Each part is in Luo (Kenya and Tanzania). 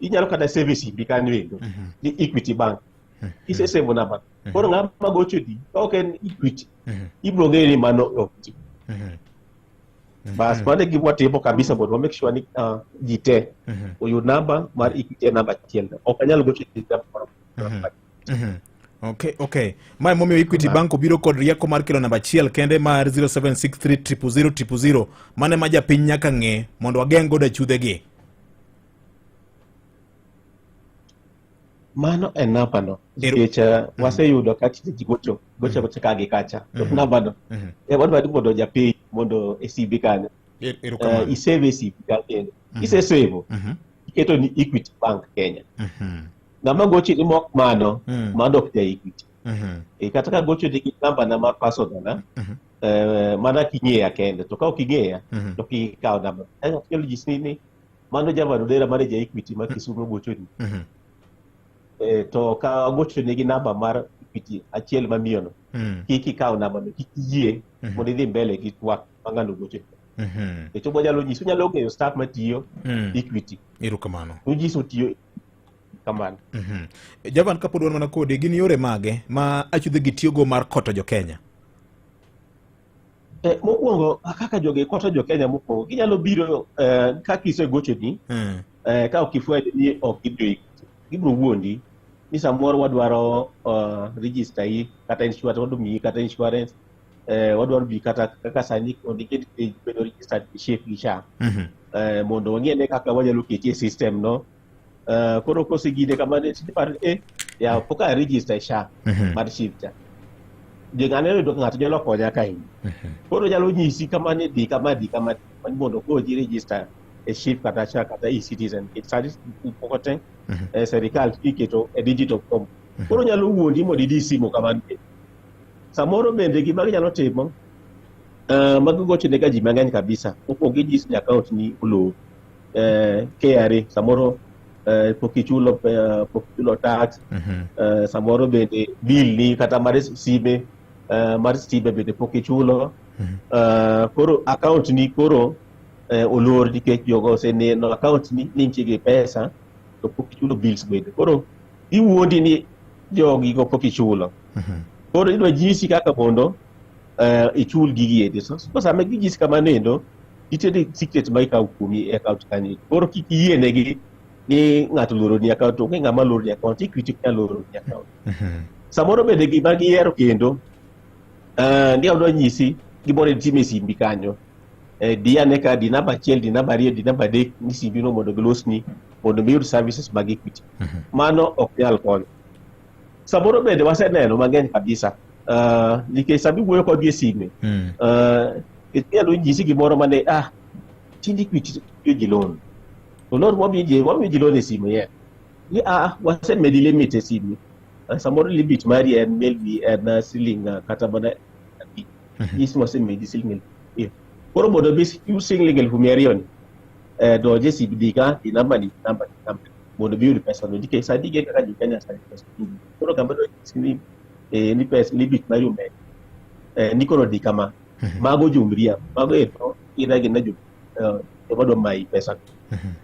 inyalo kata service bi kanyo endo ni Equity Bank isesemo namba koro ng'ama gocho di ka ok en Equity ibro ng'e ni mano ok bas mane giwatimo kabisa mondo make sure ni ji te oyud namba mar Equity namba achiel ok anyal gocho di Okay. Mae momiyo Equity Bank obiro kod rieko mar kelo namba achiel kende mar 0763 mane ma japiny nyaka ng'e mondo wageng' godo achudhegi. Mano en namba no. Nikech waseyudo ka ji gocho ka gi kacha. To namba no. Wadwaro mondo japiny mondo SCB kanyo. Isave SCB kanyo. Isesave. Iketo ni Equity Bank Kenya. Ng'ama gocho ni mok mano ok ja Equity. Kata ka gocho ni namba na mar personal mana king'eya kende to ka ok ing'eya to kikawo namba. Anyalo nyisi ni mano Javon Odera mane ja Equity ma Kisumo gocho ni. To ka gocho nigi namba mar Equity achiel mamiyo no kik ikaw namba no kik yie mondo idhi mbele gi twak mang'ano gocho chobo nyalo ng'eyo staff matiyo Equity erokamano unyiso tiyo kamano. Javan kapod wan mana kode gin yore mage ma achudhegi tiyogo mar koto jo Kenya? Mokwongo kaka jogi koto jo Kenya mokwongo ginyalo biro ka kisegocho ni ka ok ifwenyo ni ok gidhi Equity gibiro wuondi ni samoro wadwaro register yi kata insurance wadomi kata insurance wadwaro bi kata kaka sani ondike bedo registered gi SHA mondo wang'e kaka wanyalo ketie system no koro kosegide kamane par ya poka register SHA mar shifta jengane do ng'ato nyalo konya kain koro nyalo nyisi kamane di kama mondo ko ji register shift kata SHA kata e-citizen service pokote serikal iketo digital form koro nyalo wuondi mondo idi simo kamane samoro bende gima nyalo timo magigocho ne ji mang'eny kabisa mokwongo gijis ni account ni olo KRA samoro pokichulo tax samoro bende bill ni kata mar sime bende pokichulo koro account ni koro olor nikech jogo oseneno account ni nitie pesa to pokichulo bills bende koro iwuondi ni jogi go pokichulo koro idwa jisi kaka mondo ichul gigi edi so sama gijisi kamano endo itiede secret ma ikaw kuomi e account kanyo koro kik iyienegi ni ng'ato loro ni account onge ng'ama loro ni account Equity nyalo loro ni account samoro bende gima gihero kendo ndi adwa nyisi gimoro time e simbi kanyo diane ka di namba achiel di namba ariyo di namba adek ni simbi no mondo gilosni mondo miyud services mag Equity mano ok nyal konyo. Samoro bende waseneno mang'eny kabisa nikech sabi wuoyo kodgi e sime inyalo nyisi gimoro mane tindi Equity tiyo ji loan to loan wamiyo ji loan e sime ye ni wasemedi limit e sime samoro limit mari en maybe en siling kata mana nyisi wasemedi siling koro mondo bi siling 200,000 ni donje e sime dika di namba mondo bi yud pesa no nikech sadi ge kaka ji Kenya sadi pesa koro gamba do sini ni pesa limit mari ume ni koro di kama mago jumria mago ira gi na jum wado mai pesa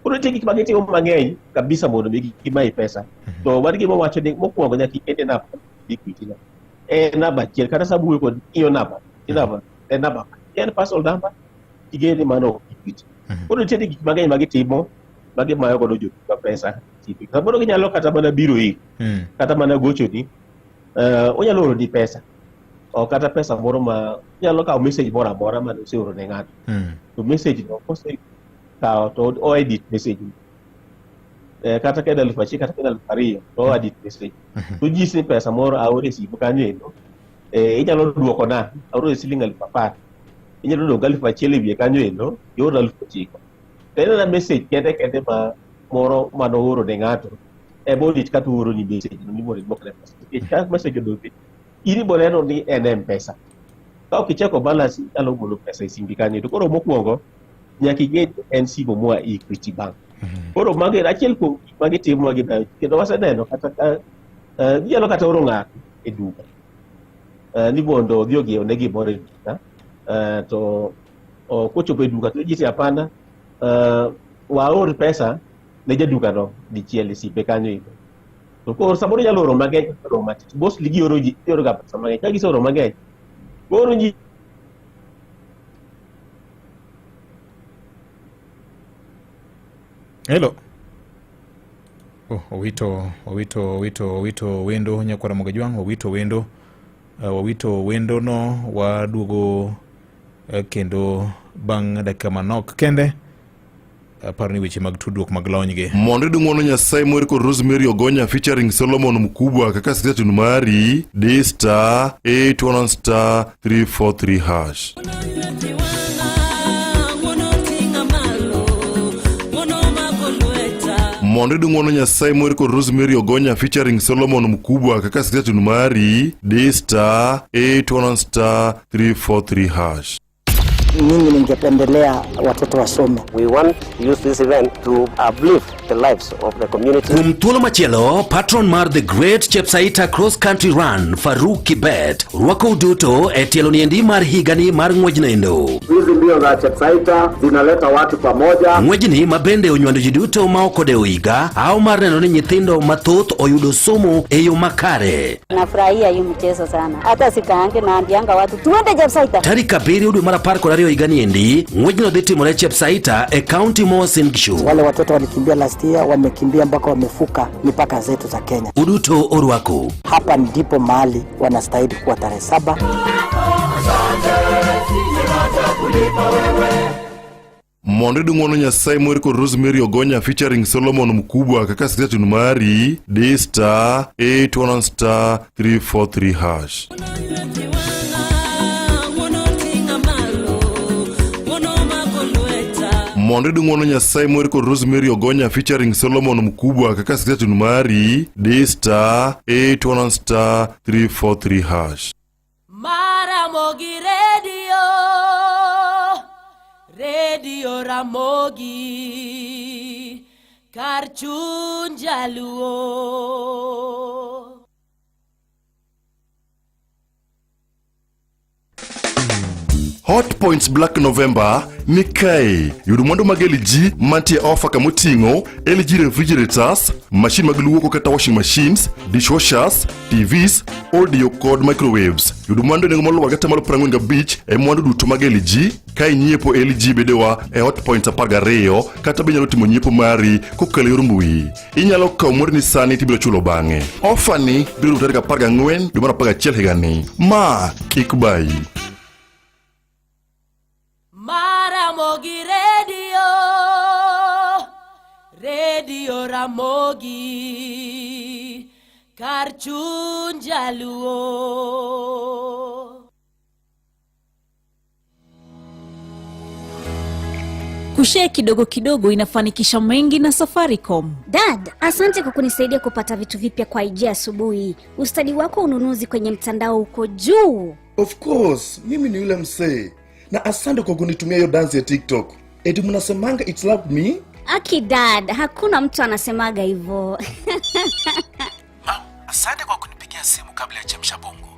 koro tiki bageti mang'eny kabisa mondo bi mai pesa to wadi gimo wacho ni mokwongo nyaka ikete na Equity na namba achiel kata sabu ko iyo namba en personal number igeni mano Equity koro tiki gik mang'eny magitimo magimayo godo jo pesa samoro ginyalo kata mana biro kata mana gocho ni onyalo oro di pesa o kata pesa moro ma nyalo kawo message moro amora ma oseoro ne ng'ato to message no kose kawo to o edit message kata ka 1,000 kata ka 2,000 to edit message to jisi pesa moro aore simu kanyo endo inyalo duoko na aore siling 10,000 inyalo duoko 1,000 e wiye kanyo endo yor 9,000 to na message kende ma moro mano oro ne ng'ato bodit kata oro ni message ni mondo duokne pesa ka message odobe ini boneno ni en M-Pesa ka ok icheko balance nyalo golo pesa e simbi kanyo to koro mokwongo nyaka ing'e en simo moa Equity Bank koro mage achiel kuom magi timo gi kendo waseneno kata nyalo kata oro ng'ato e duka ni mondo odhi ogiew ne gimoro e duka to kochopo e duka to jisi hapana waor pesa ne jaduka no dichiel sipe kanyo iko. To koro samoro nyalo oro mageny oro matich. Bos ligi oro ji oro ga pesa mageny. Ka gisoro mageny. Koro ji Hello. Owito wendo nyakwara Mogajwang, owito wendo no waduogo kendo bang' dakika manok kende aparo ni weche mag tudruok mag lonyge. Mondo dung'wono Nyasaye mweri kod Rosemary Ogonya featuring Solomon Mkubwa kaka station mari *811*343#. Mondo dung'wono Nyasaye mweri kod Rosemary Ogonya featuring Solomon Mkubwa kaka station mari *811*343#. Mimi ningependelea watoto wasome. We want to use this event to uplift the lives of the community. Kuom thuolo machielo, patron mar The Great Chepsaita Cross Country Run, Faruk Kibet, rwako duto e tielo niendi mar higani mar ng'wejnendo. Hizi mbio za Chepsaita zinaleta watu pamoja. Ng'wejni mabende onywando ji duto ma okodeo higa, au mar neno ni nyithindo mathoth oyudo somo e yo makare. Nafurahia hii mchezo sana. Hata sikaange na ambianga watu tuende Chepsaita. Tarik 7 dwe mar 10 higani endi, ng'wejno dhi timore Chepsaita e kaunti ma Uasin Gishu. Wale watoto walikimbia last year, wamekimbia mpaka wamefuka mipaka zetu za Kenya. Uduto orwako. Hapa ndipo mahali wanastahili kuwa tarehe 7. Mondo dung'wono Nyasaye mweri kod Rosemary Ogonya featuring Solomon Mkubwa kaka station mari *811*343#. Mondo dung'wono Nyasaye mweri kod Rosemary Ogonya featuring Solomon Mkubwa kaka station mari *811*343#. Maramogi Radio Ramogi kar chuny jaluo. Hot Points Black November ni kae. Yudo mwandu mag LG mantie offer kamoting'o LG refrigerators, machine mag luoko kata washing machines, dishwashers, TVs, audio kod microwaves. Yudo mwandu nengo molo wagata malo 45 e mwandu duto mag LG. Ka inyiepo LG bedewa e Hot Points 12 kata be nyalo timo nyiepo mari kokalo yor mbui. Inyalo kawo mori ni sani tibiro chulo bang'e. Offer ni biro tarik 14 dwe mar 11 higani. Ma kik bayi. Maramogi Radio Ramogi kar chuny jaluo. Kushare kidogo kidogo inafanikisha mengi na Safaricom. Dad, asante kwa kunisaidia kupata vitu vipya kwa ijia asubuhi. Ustadi wako ununuzi kwenye mtandao uko juu. Of course, mimi ni yule msee. Na asante kwa kunitumia hiyo dance ya TikTok. Eti mnasemanga it's love me? Aki dad, hakuna mtu anasemaga hivyo. Asante kwa kunipigia simu kabla ya chemsha bongo.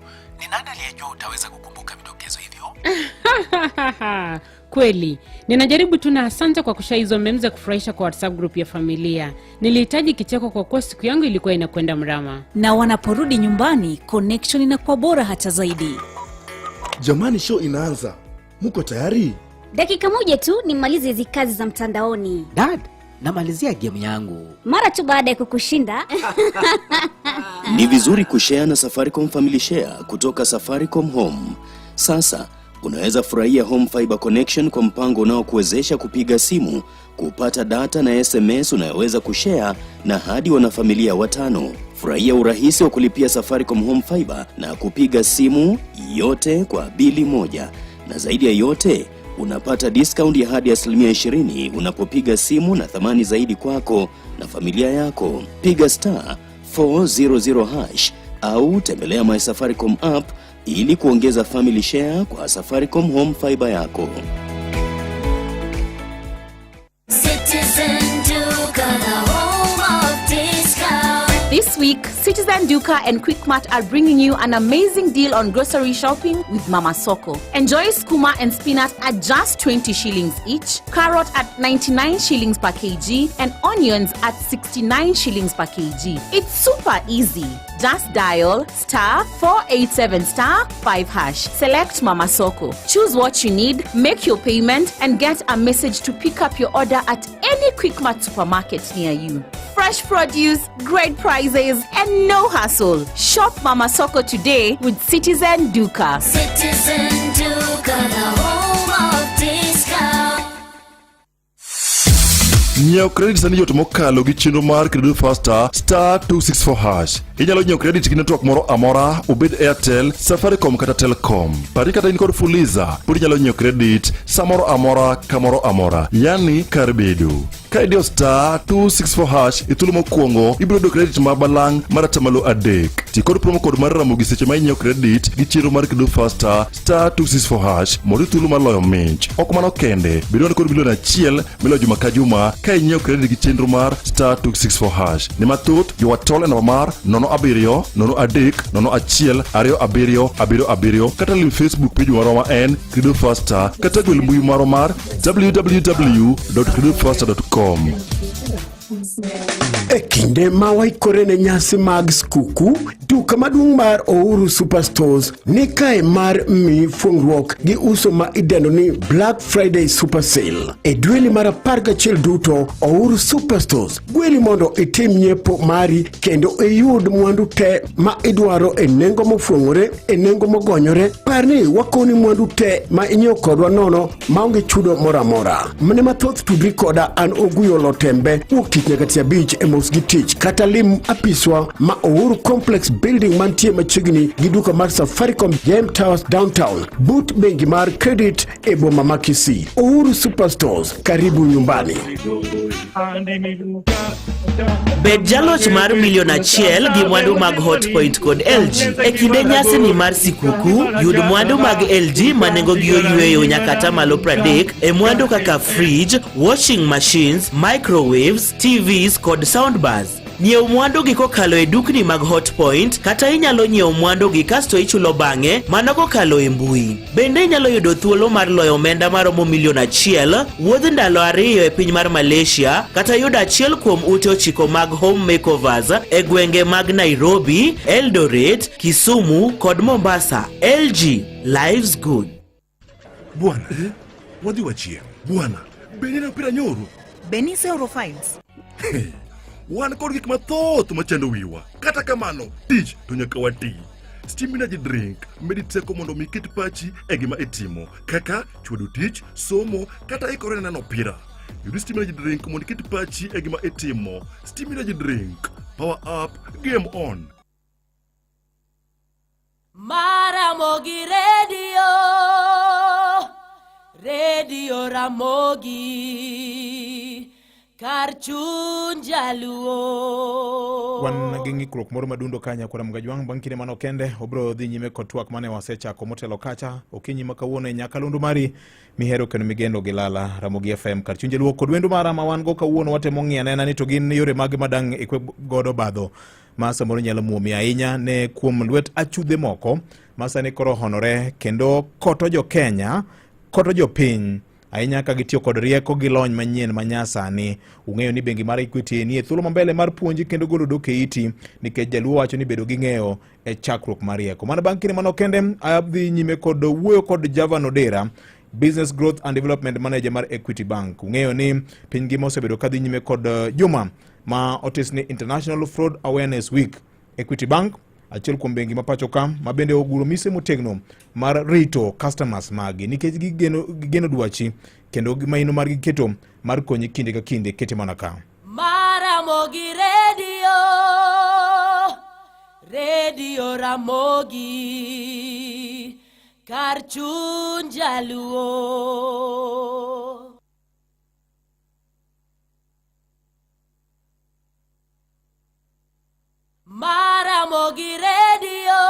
Ni nani aliyejua utaweza kukumbuka vidokezo hivyo? Kweli, ninajaribu tu na asante kwa kushare hizo memes za kufurahisha kwa WhatsApp group ya familia. Nilihitaji kicheko kwa kuwa siku yangu ilikuwa inakwenda mrama. Na wanaporudi nyumbani, connection inakuwa bora hata zaidi. Jamani, show inaanza. Muko tayari? Dakika moja tu nimalize hizi kazi za mtandaoni. Dad, namalizia game yangu. Mara tu baada ya kukushinda. Ni vizuri kushare na Safaricom Family Share kutoka Safaricom Home. Sasa unaweza furahia Home Fiber Connection kwa mpango unaokuwezesha kupiga simu, kupata data na SMS unayoweza kushare na hadi wanafamilia 5. Furahia urahisi wa kulipia Safaricom Home Fiber na kupiga simu yote kwa bili moja. Na zaidi ya yote, unapata discount ya hadi 20% unapopiga simu na thamani zaidi kwako na familia yako. Piga *400# au tembelea My Safaricom app ili kuongeza family share kwa Safaricom Home Fiber yako. Citizen Duka, the home of discount. This week, Citizen Duka and Quickmart are bringing you an amazing deal on grocery shopping with Mama Soko. Enjoy skuma and spinach at just 20 shillings each, carrot at 99 shillings per kg, and onions at 69 shillings per kg. It's super easy. Just dial *487*5#. Select Mama Soko. Choose what you need, make your payment, and get a message to pick up your order at any Quickmart supermarket near you. Fresh produce, great prices, and no hassle. Shop Mama Soko today with Citizen Duka. Citizen Duka, the home of discount. Nyiew credit sani yot mokalo gi chenro mar Credit Faster *264#. Inyalo nyiew credit gi network moro amora, obed Airtel, Safaricom kata Telcom. Pari kata in kod Fuliza, pod inyalo nyiew credit samoro amora kamoro amora. Yani kar bedo. Ka idio *264#, ithuolo mokwongo ibiro yudo credit mabalang' mar atamalo 3. Ti kod promo code mar Ramogi seche ma inyiew credit gi chenro mar Credit Faster *264# mondo thuolo mar loyo mich. Ok mano kende, bedo kod milion 1 miloyo juma ka juma ka inyiew credit gi chenro mar *264#. Ni matut yo watol en mar 0703012777 kata lim Facebook page marwa en Credit Faster kata gwel mbui marwa mar www.creditfaster.com. E kinde ma waikore ne nyasi mag skuku, duka maduong' mar Ouru Superstores ni kae mar mi fungruok gi uso ma idendo ni Black Friday Super Sale. E dweni mar 11 duto, Ouru Superstores gweli mondo itim nyiepo mari kendo iyud mwandu te ma idwaro e nengo mofungore, e nengo mogonyore. Parni wakoni mwandu te ma inyiew kodwa nono maonge chudo moramora. Mane mathoth tudri koda an Oguyo Lotembe, wuok tich nyaka tich abich e mos gi tich kata lim apiswa ma Ouru Complex Building mantie machiegni gi duka mar Safaricom Gem Towers Downtown, but bengi mar Credit e boma ma Kisii. Ouru Superstores, karibu nyumbani. Bed jaloch mar milion 1 gi mwandu mag Hotpoint kod LG. E kinde nyasi ni mar sikuku, yud mwandu mag LG manengo gi oyueyo nyaka tamalo 30 e mwandu kaka fridge, washing machines, microwaves, TVs kod soundbars. Nyiew mwandu gi kokalo e dukni mag Hotpoint kata inyalo nyiew mwandu gi kasto ichulo bang'e mano kokalo e mbui. Bende inyalo yudo thuolo mar loyo omenda maromo milion 1, wuodh ndalo 2 e piny mar Malaysia kata yudo achiel kuom ute 9 mag home makeovers e gwenge mag Nairobi, Eldoret, Kisumu kod Mombasa. LG, lives good. Bwana, wadhi wachie. Bwana, beni na pira nyoro. Beni se Eurofiles. Wan kod gik mathoth machando wiwa. Kata kamano, tich to nyaka wati. Steam Energy Drink medi teko mondo miket pachi e gima itimo, kaka chwedo tich, somo, kata ikore neno pira. Yudi Steam Energy Drink mondo iket pachi e gima itimo. Steam Energy Drink, power up, game on. Maramogi Radio Ramogi Karchun Jaluo. Wan gi ng'ikruok moro madundo kanya kwa Mgajwang bang' kinde mano kende obro dhi nyime kod twak mane wasechako motelo kacha okinyi ma kawuono e nyakalondo mari mihero kendo migendo gi lala Ramogi FM Karchun Jaluo kod wendo mara ma wan go kawuono watemo ng'iane ni to gin yore mag madang' ikwe godo badho ma samoro nyalo muomi ahinya ne kuom lwet achudhe moko ma sani koro honore kendo koto jo Kenya koto jo piny ahinya ka gitiyo kod rieko gi lony manyien manyasani. Ung'eyo ni bengi mar Equity ni e thuolo mambele mar puonji kendo golo doke iti nikech Jaluo wacho ni bedo gi ng'eyo e chakruok mar rieko. Mana bang' kinde mano kende adhi nyime kod wuoyo kod Javan Odera, Business Growth and Development Manager mar Equity Bank. Ung'eyo ni piny ngima osebedo kadhi nyime kod juma ma otis ni International Fraud Awareness Week. Equity Bank achiel kuom bengi ma pacho ka ma bende oguro mise motegno mar rito customers magi nikech gigeno dwachi kendo maino mar giketo mar konyi kinde ka kinde kete mana ka. Maramogi Radio Ramogi Karchun Jaluo. Maramogi Radio.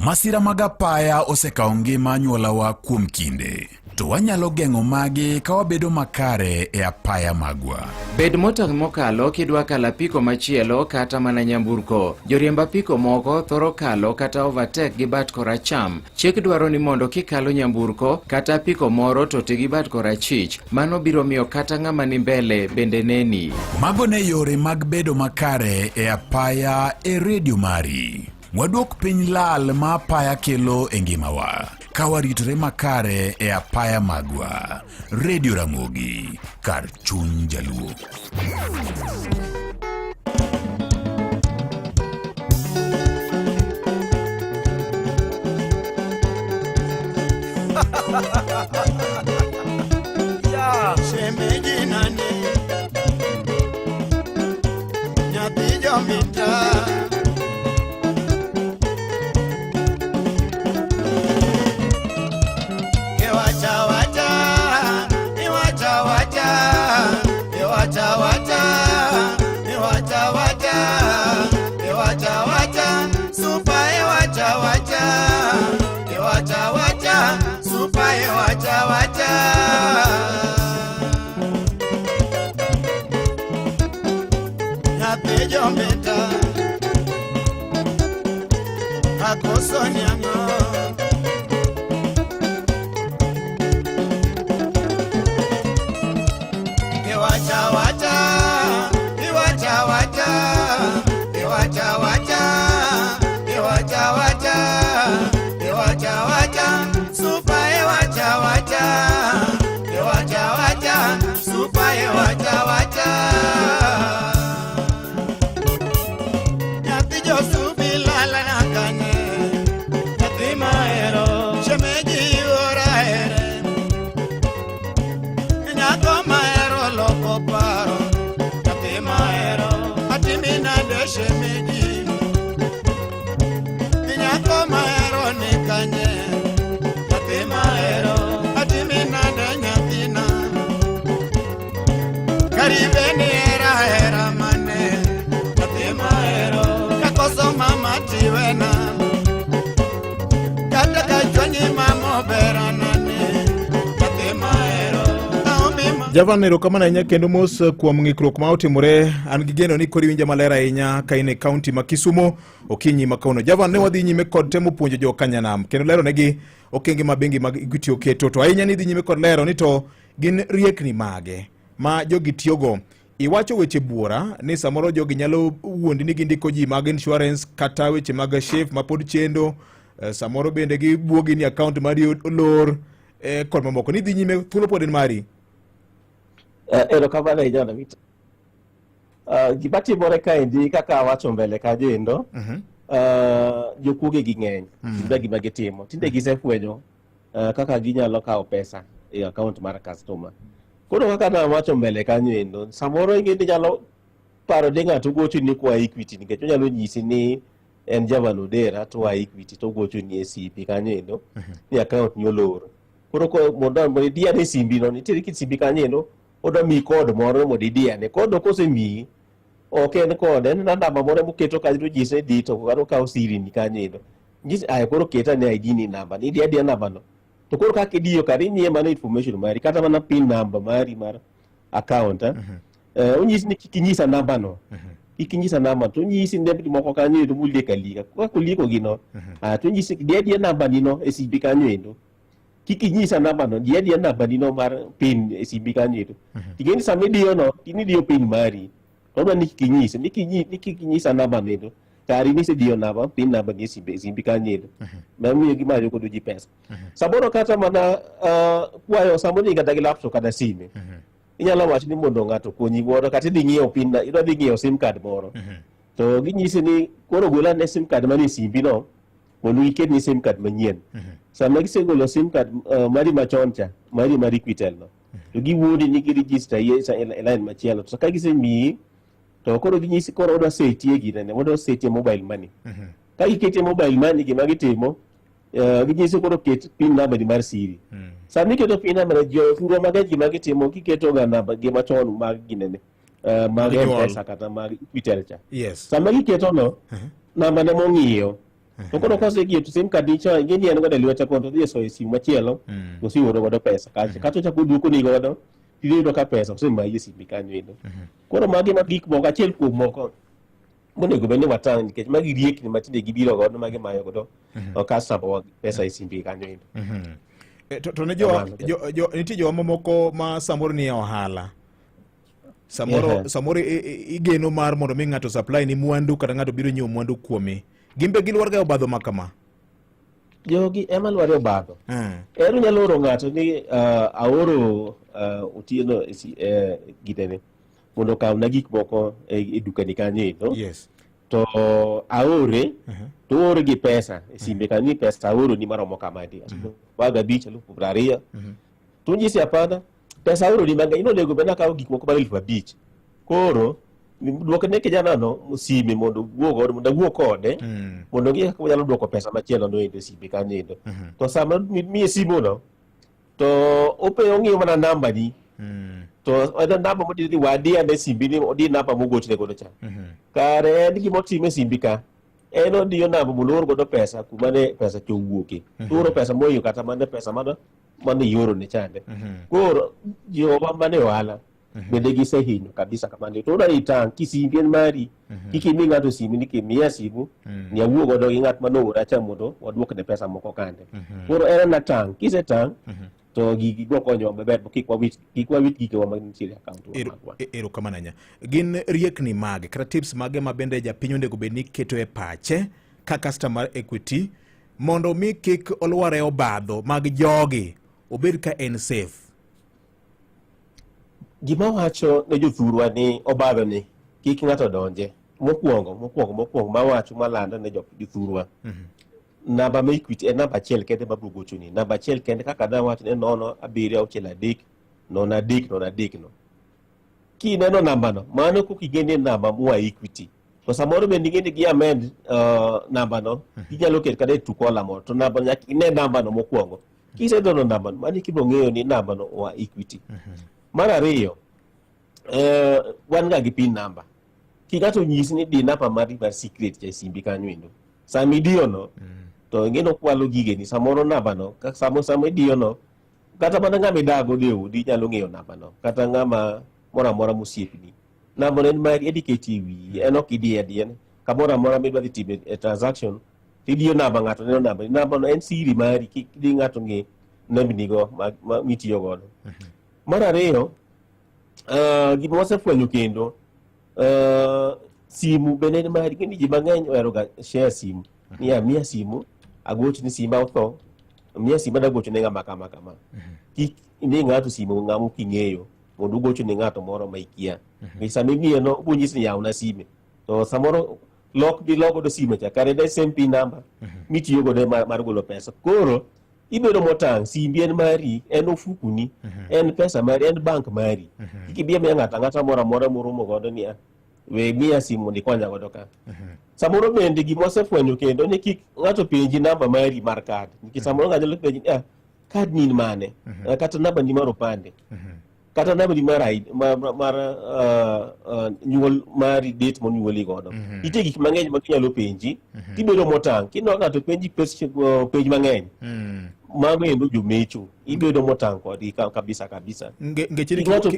Masira mag apaya osekawo ngima anyuolawa kuom kinde. to wanyalo geng'o magi ka wabedo makare e apaya magwa. Bed motang' mokalo kidwa kalo apiko machielo kata mana nyamburko. Joriemb apiko moko thoro kalo kata overtake gi bat koracham. Chik dwaro ni mondo kikalo nyamburko kata apiko moro to ti gi bat korachich. Mano biro miyo kata ng'ama ni mbele bende neni. Mago ne yore mag bedo makare e apaya e redio mari. Waduok piny lal ma apaya kelo e ngimawa. Ka waritore makare e apaya magwa. Radio Ramogi, kar chuny jaluo. Shemeji nani nyathi jomita Jometa akosonyanga Ewacha wacha Ewacha wacha Ewacha wacha Ewacha wacha Ewacha wacha Super ewacha wacha Ewacha wacha Super ewacha wacha Javan erokamano ahinya kendo mos kuom ng'ikruok ma otimore. An gi geno ni kori winja maler ahinya ka in e kaunti ma Kisumo okinyi ma kauno. Javan ne wadhi nyime kod temo puonjo jo Kanyanam kendo lero negi okenge mabengi mag igitiyo keto to ahinya ni dhi nyime kod lero ni to gin riekni mage ma jogi tiyogo. Iwacho weche buora ni samoro jogi nyalo wuondi ni gindiko ji mag insurance kata weche mag chef mapod chendo, samoro bende gi buogi ni account mari olor kod mamoko. Ni dhi nyime thuolo pod en mari. Erokamano ahinya David. Gima timore kaendi kaka awacho mbele kajo endo, jokuoge gi ng'eny, tinde gima gitimo. Tinde gisefwenyo kaka ginyalo kawo pesa e account mar customer. Koro kaka nawacho mbele kanyo endo, samoro ing'eni nyalo paro ni ng'ato gocho ni kwa Equity nikech onyalo nyisi ni en Javan Odera to wa Equity to gocho ni e simbi kanyo endo ni account ni olor. Koro mondo idiane simbi no, nitiere kit simbi kanyo endo oda mi kod moro mondo idiane. Kod kose mi ok en kod en namba moro moketo kanyo to jise di to karo kawo siri ni kanyo endo. Jise ay koro keta ne ID ni namba ni dia namba no. To koro kaka idiyo kari nyie mana information mari kata mana pin number mari mar account onyisi ni kikinyisa namba no. Kikinyisa namba to nyisi ndembi moko kanyo to mulie kalika. Kwa kuliko gino to nyisi dia namba ni no e simbi kanyo endo. Kikinyisa namba no dia namba ni no mar pin e simbi kanyo endo. Tigeni sami dio no tini dio pin mari. To ni kikinyisa namba no. Tari ni se dio namba pin namba ni simbi kanyo endo. Mami yogi mario ko doji pesa. Saboro kata mana kwayo samoni kata gi laptop kata sime. Inyalo wacho ni mondo ng'ato konyi mondo kata dhi ng'iewo pin na idwa dhi ng'iewo sim card moro. To ginyisi ni koro gola ne sim card mani simbi no mondo iket ni sim card manyien. Sama gisegolo sim card mari machon cha, mari Equitel no. To giwuondi ni gi-register e line machielo. To ka gisemiyi to koro ginyisi koro odwa setie ginene mondo setie mobile money. Ka ikete mobile money gima gitimo ginyisi koro ket pin number mar siri. Sami keto pin number jo furo mag gima gitimo kiketo ga namba gima chon mag ginene mag pesa kata mag Equitel cha. Yes. Sama giketo no namba ne mong'iyo To koro kosegi to sim card cha ngeni en godo lweta konto dhi so simu machielo to si oro godo pesa kacha chako duoko ni godo tiyudo ka pesa osemayi simu kanyo endo. Koro magi ma gik moko achiel kuom moko monego bed ni watang' nikech magi riekni matinde gibiro godo magi mayo godo customer pesa e simbi kanyo endo. To ne nitie jowa mamoko ma samoro ni ohala samoro igeno mar mondo mi ng'ato supply ni mwandu kata ng'ato biro nyiewo mwandu kuome, gimbe gilwar ga obadho ma kama. Jogi ema lwar obadho. Ero nyalo oro ng'ato ni aoro otieno gitene mondo kaw na gik moko e dukani kanyo endo. Yes. To aore to oro gi pesa e simbe kanyo, pesa aoro ni maromo kamadi baga bicha lupu praria to nyisi apana pesa aoro ni manga ino nego bena kaw gik moko balifu abich. Koro duoko ne kijana no sime mondo wuo kode mondo gi ka nyalo duoko pesa machielo no endo simbe kanyo endo. To sama mi simo no to ope ong'iyo mana namba ni to eda namba modi ni wadi ande simbi ni odi namba mogochne godo cha kare en gimo time simbi ka en odiyo namba mondo or godo pesa kuma ne pesa chowuoke oro pesa moyo kata mane pesa mane yoro ne chande. Koro jowa mane wala bende gisehinyo kabisa kamane to ora itang kisimbi en mari kikimi ng'ato simbi ni kimia simu ni awuo godo gi ng'at manora cha mondo waduok ne pesa moko kande. Koro era na tang kisetang to gigi biro konyo maber kik wawit gike wa mantiere account wa. Ero kamano nya. Gin riekni mage kata tips mage ma bende japiny onego bed ni keto e pache ka customer equity mondo mi kik olware obadho mag jogi obed ka en safe. Gima wacho ne jothurwa ni obadho ni kik ng'ato donje. Mokwongo ma wacho malando ne jothurwa. Namba ma Equity en namba achiel kende ma biro gochoni. Namba achiel kende kaka da wacho ne 076 03 no. Kineno namba no, mano kukigeni namba moa Equity. To samoro bende ingeni gi amend namba no, inyalo ket kada e tukola moro. To namba nyaka ine namba no mokwongo. Kisedono namba no, mani kibiro ng'eyo ni namba no oa Equity. Mar ariyo, wan ga gi pin namba. King'ato nyisi ni di namba mari mar secret cha simbi kanyo endo. Sami diyo no, to ngeno kwalo gige ni samoro namba no, samo diyo no, kata mana ng'ama idago deu di nyalo ng'eyo namba no, kata ng'ama mora musiepni. Namba no en mari ediketi wi, en ok idi adien, kamora mora midwa dhi time e transaction, tidiyo namba ng'ato neno namba no en siri mari, kik di ng'ato ng'e nambni go mitiyo godo. Mar ariyo, gima wasefwenyo kendo, simu bende en mari, ng'eni ji mang'eny ohero ga share simu. Ni miya simu, agoch ni simba otho, miya simba dagocho ne ng'ama kama. Kik ine ng'ato simu ng'amo king'eyo, mondo ugocho ne ng'ato moro ma ikia. Sami miye no, ubunyisi ni yaw na sime. To samoro logo do sime cha, kare da same pin number, mitiyo godo mar golo pesa. Koro, ibedo motang' simbi en mari, en ofukuni, en pesa mari, en bank mari. Kik ibiya miya ng'ata mora morumo godo ni we miya simu ni konya godo ka. Samoro bende gima osefwenyo kendo ni kik ng'ato penji namba mari mar kad. Nikech samoro ng'ato nyalo penji ni kad ni mane? Kata namba ni mar opande. Kata namba ni mar nyuol mari, date mo nyuoli godo. Ite gik mang'eny ma kinyalo penji, tibedo motang'. Kino ng'ato penji penji mang'eny. Mago endo jomecho. Ibedo motang' kodgi kabisa. Ngechiri ng'ato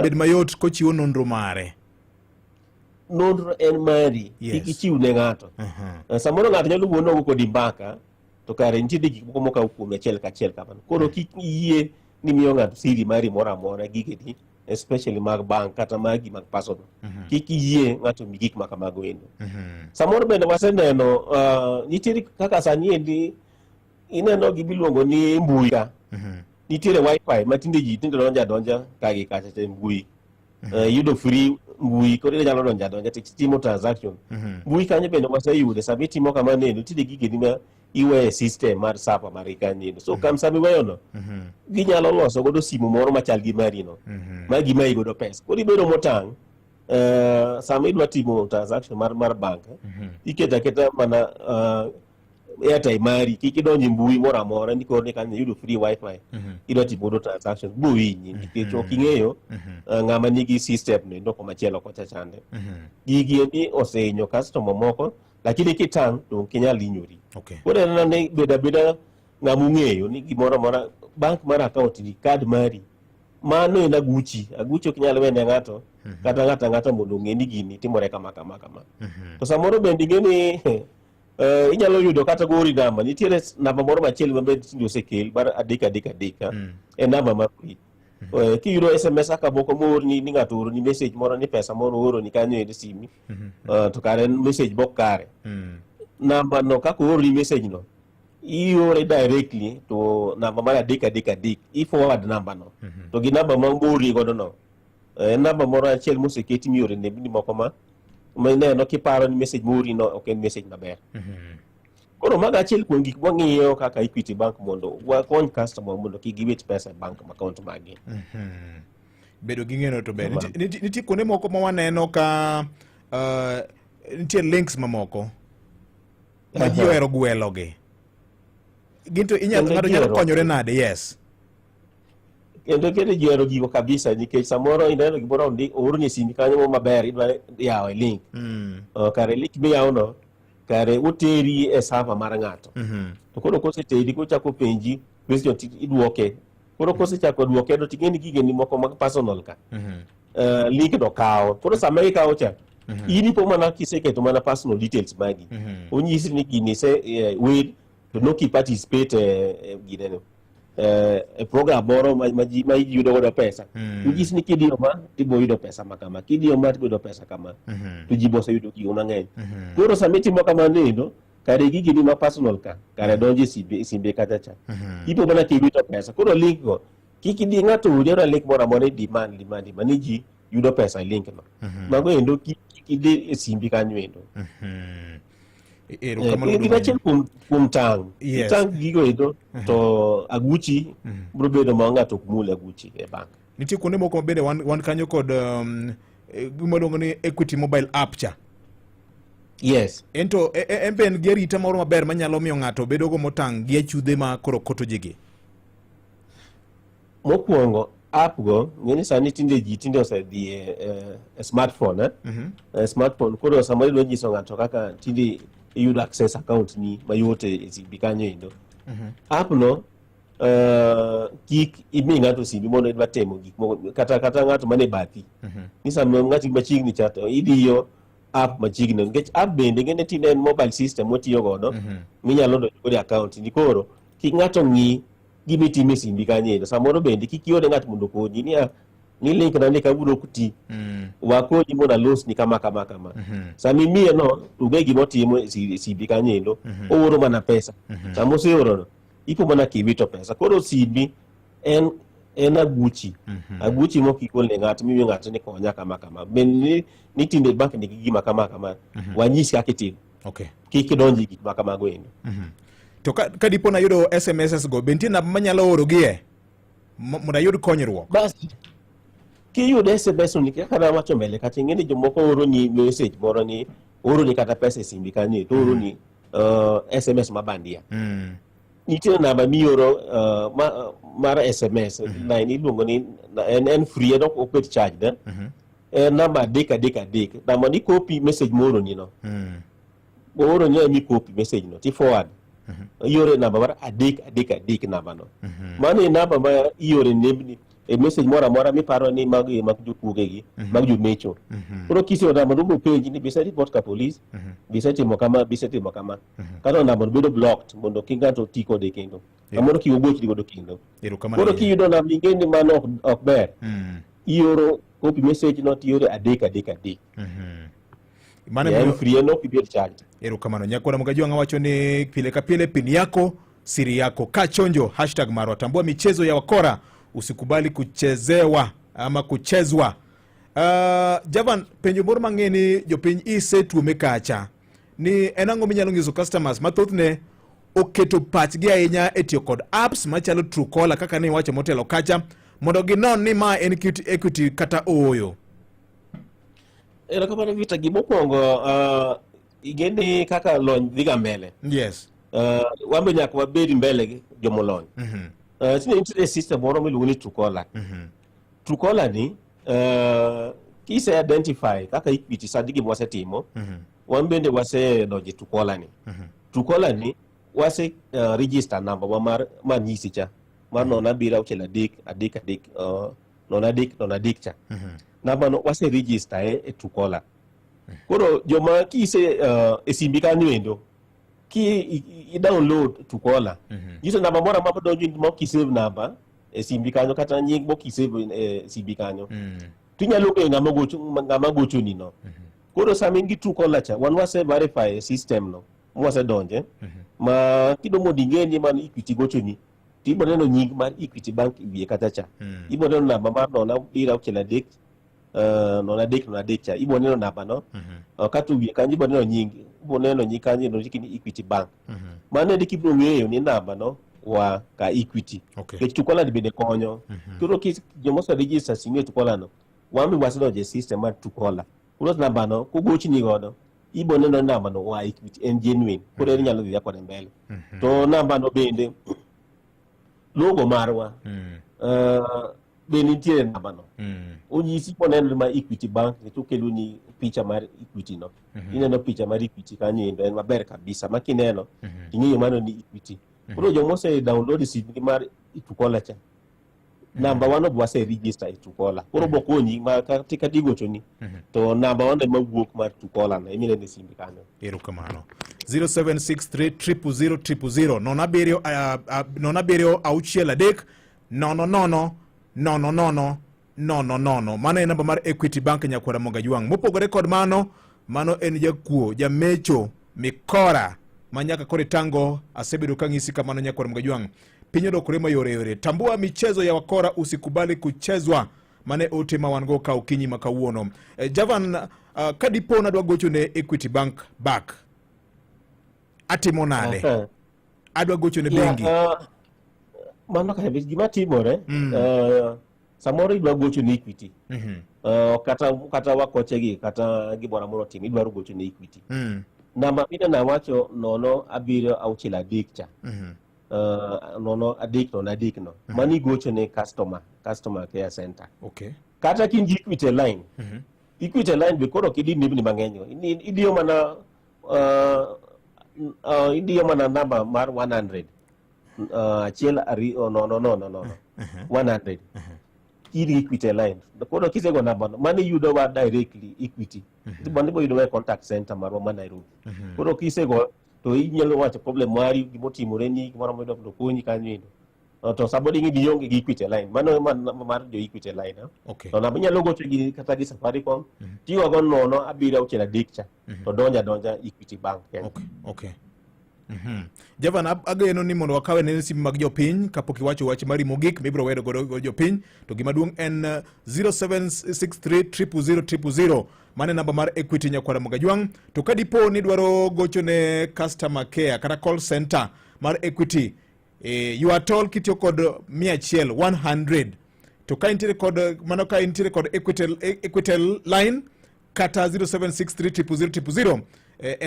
bed mayot kochiwo nonro mare. Nonro en mari, kik ichiw ne ng'ato. Samoro ng'ato nyalo wuono kodi mbaka, to kare nitie gik moko mokaw kuom achiel kachiel kamano. Koro kik iyie ni miyo ng'ato siri mari moro amora gigeni, especially mag bank kata magi mag personal. Kik iyie ng'ato mi gik makamago endo. Samoro bende waseneno, nitiere kaka sani endi ineno gibiluongo ni mbui ka. Nitiere wifi matinde ji tinde donja kagi kacha te mbui. Yudo free mbui, koro nyalo donja timo transaction. Mbui kanyo bende waseyude, sami timo kamano endo, tinde gigeni ma iwe system mar sapa mar kanyo. So kam sami weyo no, ginyalo loso godo simu moro machal gi mari no, ma gimayi godo pesa. Koro ibedo motang', sami idwa timo transaction mar bank, iketa mana airtime mari, kik idonje mbui moro amora ni koro ni kanyo yudo free wifi. Idwa timo godo transaction, biro hinyi nikech ok ing'eyo ng'ama nigi system no ndo komachielo kocha chande. Gigi endi osehinyo customer moko, lakini kitang to kinyal linyori. Okay. Koro ne beda ng'amu ng'eyo ni gimoro mora bank mar account ni card mari mano en aguchi ok nyal wene ng'ato kata ng'ato mondo ng'e ni gini timore kama. To samoro bende ing'eni inyalo yudo kata gori namba, nitiere namba moro machielo ma bende tinde osekel mar 333 en namba mar free. Kiyudo SMS akaboko moorni ni ng'ato ooroni message moro ni pesa moro ooroni kanyo e simi, to kare en message bok kare. Namba no kaka ooroni message no iore directly to namba mar 333 i-forward namba no to gi namba ma moori godo no en namba moro achiel moseketi miore nembni moko ma ineno kiparo ni message moori no ok en message maber. Koro maga achiel kuom gik mwang'iyo kaka Equity Bank mondo wakony customer mondo kik giwit pesa e bank account magi. Bedo gi ng'eno to ber. Nitie kuonde moko ma waneno ka nitie links mamoko ma ji ohero gwelogi. Ginto ng'ato nyalo konyore nade? Yes. Kendo ji ohero gigo kabisa nikech samoro ineno gimoro oorni simbi kanyo maber idwa yawo link. Kare link miyawo no kare oteri e server mar ng'ato. To koro koseteri kochako penji question idwoke. Koro kosechako dwoke to ting'eni gigeni moko mag personal ka. Link no kawo. Koro sama ikawo cha in ipo mana kiseketo mana personal details magi. Onyisi ni gini will to no participate e program moro ma yudo godo pesa. Onyisi ni kidiyo ma tibo yudo pesa makama, kidiyo ma tibo yudo pesa kama. To ji bose yudo gigo mang'eny. Koro sama itimo kamano kare gigi ni ma personal ka kare donje simbe kata cha. Ipo mana kiwito pesa. Koro link go kik idi ng'ato ujero link moro amora demand ni ji yudo pesa link no. Mago endo kik idi e simbi kanyo endo. Gimachiel kuom tang'. Tang' gigo endo to aguchi biro bedo ma ng'ato ok mul aguchi e bank. Nitie kuonde moko bende wan kanyo kod gima luongo ni Equity mobile app cha. Yes. Ento en ben gi arita moro maber manyalo miyo ng'ato bedo go motang' gi achudhe ma koro koto jigi. Mokwongo app go ng'eni sani tinde osedhi e smartphone smartphone koro sama idwa nyiso ng'ato kaka tinde iyudo access account ni mayot e simbi kanyo endo. App no kik imi ng'ato simbi mondo idwa temo gik moko kata ng'ato mane bathi. Ni sama ng'ato machiegni chato idiyo app machiegni nikech app bende ng'eni tinde en mobile system motiyo godo minyalo donjo godo account ni. Koro kik ng'ato ng'i gimitime simbi kanyo. Samoro bende kik iore ng'ato mondo konyi ni link na ni kaburo kuti wakonyi mondo alos ni kama. Sami miye no tuge gimotimo simbi kanyo ooro mana pesa. Sama oseoro no ipo mana kiwito pesa. Koro simbi en aguchi. Aguchi mokikol ne ng'ato miyo ng'ato ni konya kama. Ben ni tinde bank ni gima kama wanyisi kaka itimo. Okay. Kik donji gik makamago endo. To ka dipo na yudo SMS go bentie na manyalo oro gie mondo ayud konyruok. Bas kiyudo SMS ni kaka na wacho mbele kata ng'eni jomoko oro ni message moro ni oro ni kata pesa e simbi kanyo to oro ni SMS mabandia. Nitie namba mioro mar SMS na iluongo ni en free dok opet charge namba 333 namba ni copy message moro ni no. Oro ni mi copy message no ti forward. Iore namba mar 333 namba no. Mano e namba ma iore nembni e message mora miparo ni mag jokuoge gi mag jomecho. Koro kise namba no penji ni bisa report ka police bisa timo kama kata namba no bedo blocked mondo kingato tiko de kendo amoro ki ogochi godo kendo. Koro kiyudo namba ingeni mano ok ber ioro copy message no tiore 333 Mane yeah, free no kibir charge. Erokamano nyakona Mugajwang'a wacho ni pile ka pile pin yako siri yako #kachonjo #marwa tambua michezo ya wakora usikubali kuchezewa ama kuchezwa. Javan penjo moro mang'eni jopiny isetuome kacha ni enang'o minyalo nyiso customers mathothne oketo pachgi ahinya e tiyo kod apps machalo Truecaller kaka ni wacho motelo kacha mondo ginon ni ma en kit Equity kata ooyo. Erokamano vita gimokwongo igeni kaka lony dhiga mbele. Yes. Wambe nyaka wabedi mbele jomolony. Tine nitie system moro miluongo ni Truecaller. Truecaller ni kise identify kaka Equity sadi gima wasetimo wan bende wase donje Tukola ni. Tukola ni wase register number wa mar nyisi cha mar nona bira uchela adik nona dik cha. Namba no wase register e Tukola. Koro joma kise e simbi kanyo endo ki i download Tukola. Yiso namba mora ma donjo mo ki save namba e simbi kanyo kata nying mo ki save e simbi kanyo. Tinyalo ke ngama gocho ni no. Koro sami ngi Tukola cha wan wase verify system no. Mwase donje ma kido mo dingeni man Equity gocho ni. Tibo neno nying mar Equity Bank wiye kata cha. Ibo neno namba mar nona bira uchela dik nona dik cha. Ibo neno namba no. Katu wiye kanji ibo neno nying. Ibo neno nying kanji no jikini Equity Bank. Mane dikibro ng'eyo ni namba no wa ka Equity. Kech Tukola di bende konyo. Kuro jomoso register sing'e Tukola no. Wami wase donje system mar Tukola. Kuro namba no kugochi ni godo. Ibo neno namba no wa Equity en genuine. Kuro eri nyalo dhia kode mbele. To namba no bende logo marwa bende nitiere namba no. Onyisi poneno ma Equity Bank to kelo ni picha mar Equity no. Ineno picha mar Equity kanyo endo en maber kabisa makineno ing'eyo mano ni Equity. Kuro jomose download simbi mar Tukola cha. Namba wano bwase register Tukola. Kuro bokonyi ma katika digocho ni. To namba wano ma wuok mar Tukola na emine ni simbi kanyo. Erokamano. 0763 nona berio auchiel adek nono. Mano en namba mar Equity Bank Nyakwara Mogajwang. Mopogore kod mano en jakuo, jamecho, mikora manyaka kore tango asebedo kang'isi kamano Nyakwara Mogajwang. Pinyo dokore mayore. Tambua michezo ya wakora usikubali kuchezwa. Mane ote mawango ka ukinyi makawuono. Javan, kadipo na dwa gocho ne Equity Bank back. Atimo nade. Adwa gocho ne bengi. Mano ka gima timore. Samoro idwa gocho ne Equity. Kata wakochegi kata gibora moro tim idwa gocho ne Equity. Namba ina na wacho nono abiro auchiel adek cha. Nono adik no. Mani gocho ne customer care center. Okay. Kata kingi Equity line. Equity line be koro kidi ni mangenyo. Idio mana namba mar 100. Achiel ari no. 100. Kiri Equity line. Koro kisego namba mani yudo wa directly Equity. Bande bo yudo wa contact center marwa ma Nairobi. Koro kisego to inyalo wacho problem mari gimotimore ni gimoro mondo konyi kanyo endo. To sabodi ngi dionge gi Equity line. Mano mar jo Equity line. Okay. To namba nyalo gocho gi kata gi Safaricom. Tiwa go nono abira uchela dikcha. To donja Equity Bank. Okay. Javan, ageno ni mondo wakawe nene simu mag jopiny kapok iwacho wach mari mogik mibro wedo godo jopiny. To gimaduong' en 0763 mane namba mar Equity Nyakwara Mogajwang. To kadipo ni dwaro gocho ne customer care kata call center mar Equity, you are told kitio kod 100. To ka intiere kod mano ka intiere kod Equity line kata 0763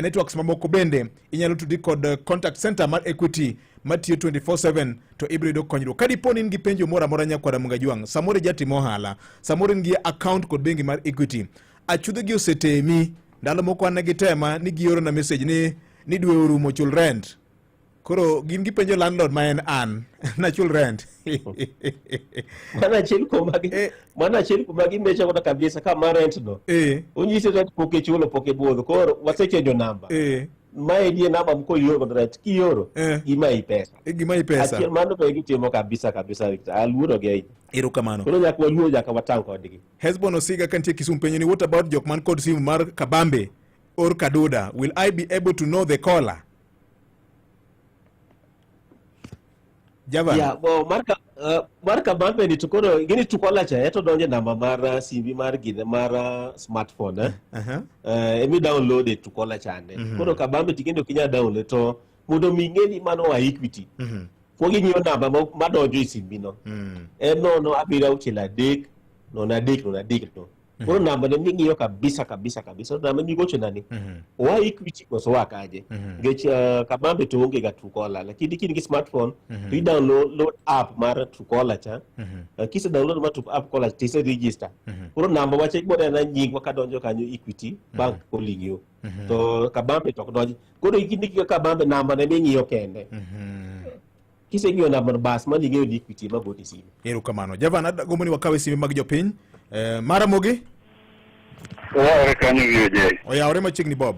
networks mamoko bende inyalo tudi kod contact center mar Equity matiyo 24/7 to ibiro konyro. Kadipo ni ngi penjo mora Nyakwara Mogajwang, samore jatimo ohala, samore ngi account kod bengi mar Equity, achudho gi osetemi ndalo moko an gi tema ni gioro na message ni dwe orumo chul rent. Koro gin gi penjo landlord ma en an na chul rent. Mana chel kumagi mecha kota kabisa kama rent no. Onyise rent poke chulo poke bodho. Koro wasechejo namba. Mae die namba mko yoro kod rent ki yoro. Gima i pesa. Achiel mano to gitimo kabisa. Aluoro ge. Erokamano. Koro nyaka waluo nyaka watang kodgi. Hesbon Osiga kantie Kisumu penjo ni what about jok man kod simu mar Kabambe or Kadoda? Will I be able to know the caller? Java. Yeah, well, marka Kabambe ni tukoro gini Tukola cha eto donje namba mar simbi mar gine mar smartphone emi download Tukola chande. Koro Kabambe tikendo kinya download to mudo mingeni mano wa Equity. Fogi nyo namba madonjo simbi no. No abira uchila dik no. Koro namba ne ng'iyo kabisa namba gigocho nani wa Equity koso wakaje ngech kabambe to onge ga Truecaller lakini kini gi smartphone to download app mar Truecaller cha kise download mar app Truecaller tise register koro namba wache bode na nying wakadonjo kanyo Equity bank polingyo to kabambe to donjo koro kini kabambe namba ne ng'iyo kende kise ng'iyo namba bas mani ng'iyo Equity maboti simu erokamano Javan adagomoni wakawe sime mag jopiny Maramogi Oyawre kanyo gi Ojay. Oyawre machiegni Bob.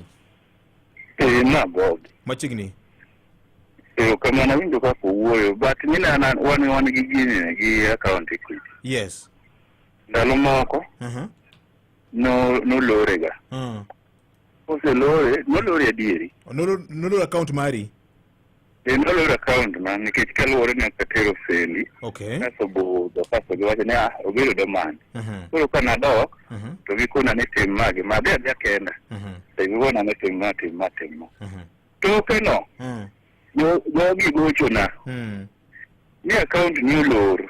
Na Bob. Machiegni. Kamano winjo kaka owuoyo but mina wan gi gini gi account Equity. Yes. Ndalo moko. Nolore ga. Oselore, nolore adieri. Nolore account mari. Nolore account na nikech kaluwore ni katero fendi. Okay. Kaso budho kaso giwacho ni obiro demand. Koro kana dok to gikona ni tim mage maber jakenda. Gikona ni tim ma. Toke no. Jogi gocho na. Ni account ni olor.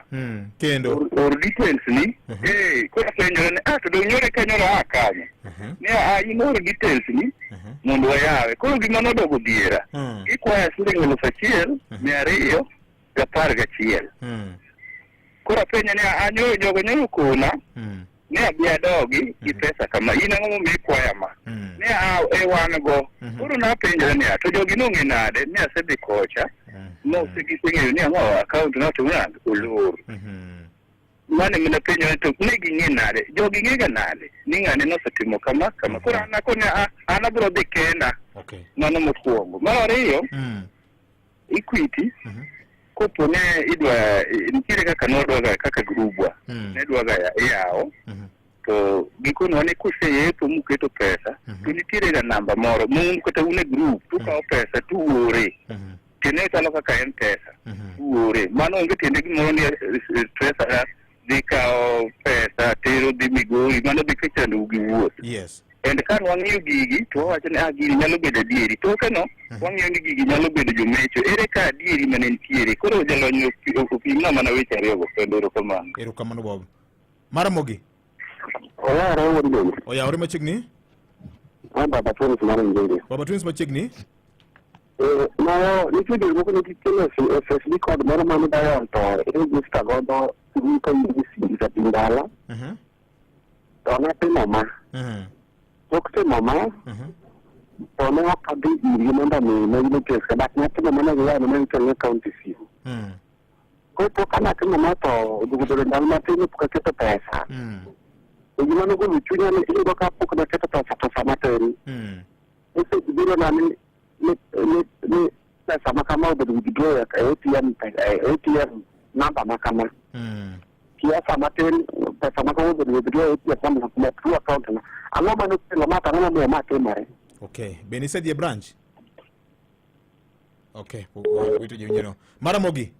Kendo. Or details ni. Kora penjo ni to do nyore kanyo na akanye. Ni inor details ni. Mondo wayawe. Koro gima nodogo diera. Ikwaya siling 1,211. Kora penjo ni anyo jogo nyalo kona. Ni abia dogi gi pesa kama ina ngomo mikwaya ma. Ni wan go. Koro na penjo ni to jogi nonge nade ni asedhi kocha. No sikiseng'eyo ni ang'o account na to ng'ad olor. Mane mina penjo to ne ging'e nade jogi ng'ega nade ni ng'ane nosetimo kama koro an abiro dhi kenda mano mokwongo mar ariyo Equity kopo ne idwa nitiere kaka nodwaga kaka grubwa ne dwaga yawo to gikono ne kuseyepo muketo pesa to nitiere ga namba moro mun kata une group tukawo pesa tuore kene chalo kaka en pesa tuore mano onge tiende gimoro ni stress dikao pesa tero di migori mano dikechando gi wuoth. Yes. And kan wang'iyo gigi to wacho ni gigi nyalo bedo adieri to kano wang'iyo ni gigi nyalo bedo jomecho ere ka adieri mane nitiere koro jalony opimna mana weche ariyo kendo erokamano Bob. Maramogi oyawre machiegni Baba Twins mar Njeri. Baba Twins machiegni No, nitie moko nitie FSD code moro mane dayon to register godo ko yisi sa pindala. To na timo ma. Timo ma. To ne okadhi iri mondo mi ne pesa dak na timo mana ga na tele county si. Ko to kana timo ma to dugo ndal ma timo ka keto pesa. Gima no gulu chunya ne ido ka pok na keto pesa to sama teri. Ese biro na ni pesa makama ubedo withdraw ya ATM namba makama. Kiasa maten pesa makama ubedo withdraw ATM namba kuma true account na. Alama no pela mata na mo mate mare. Okay. Beni said your branch. Okay. Wait to you. Maramogi.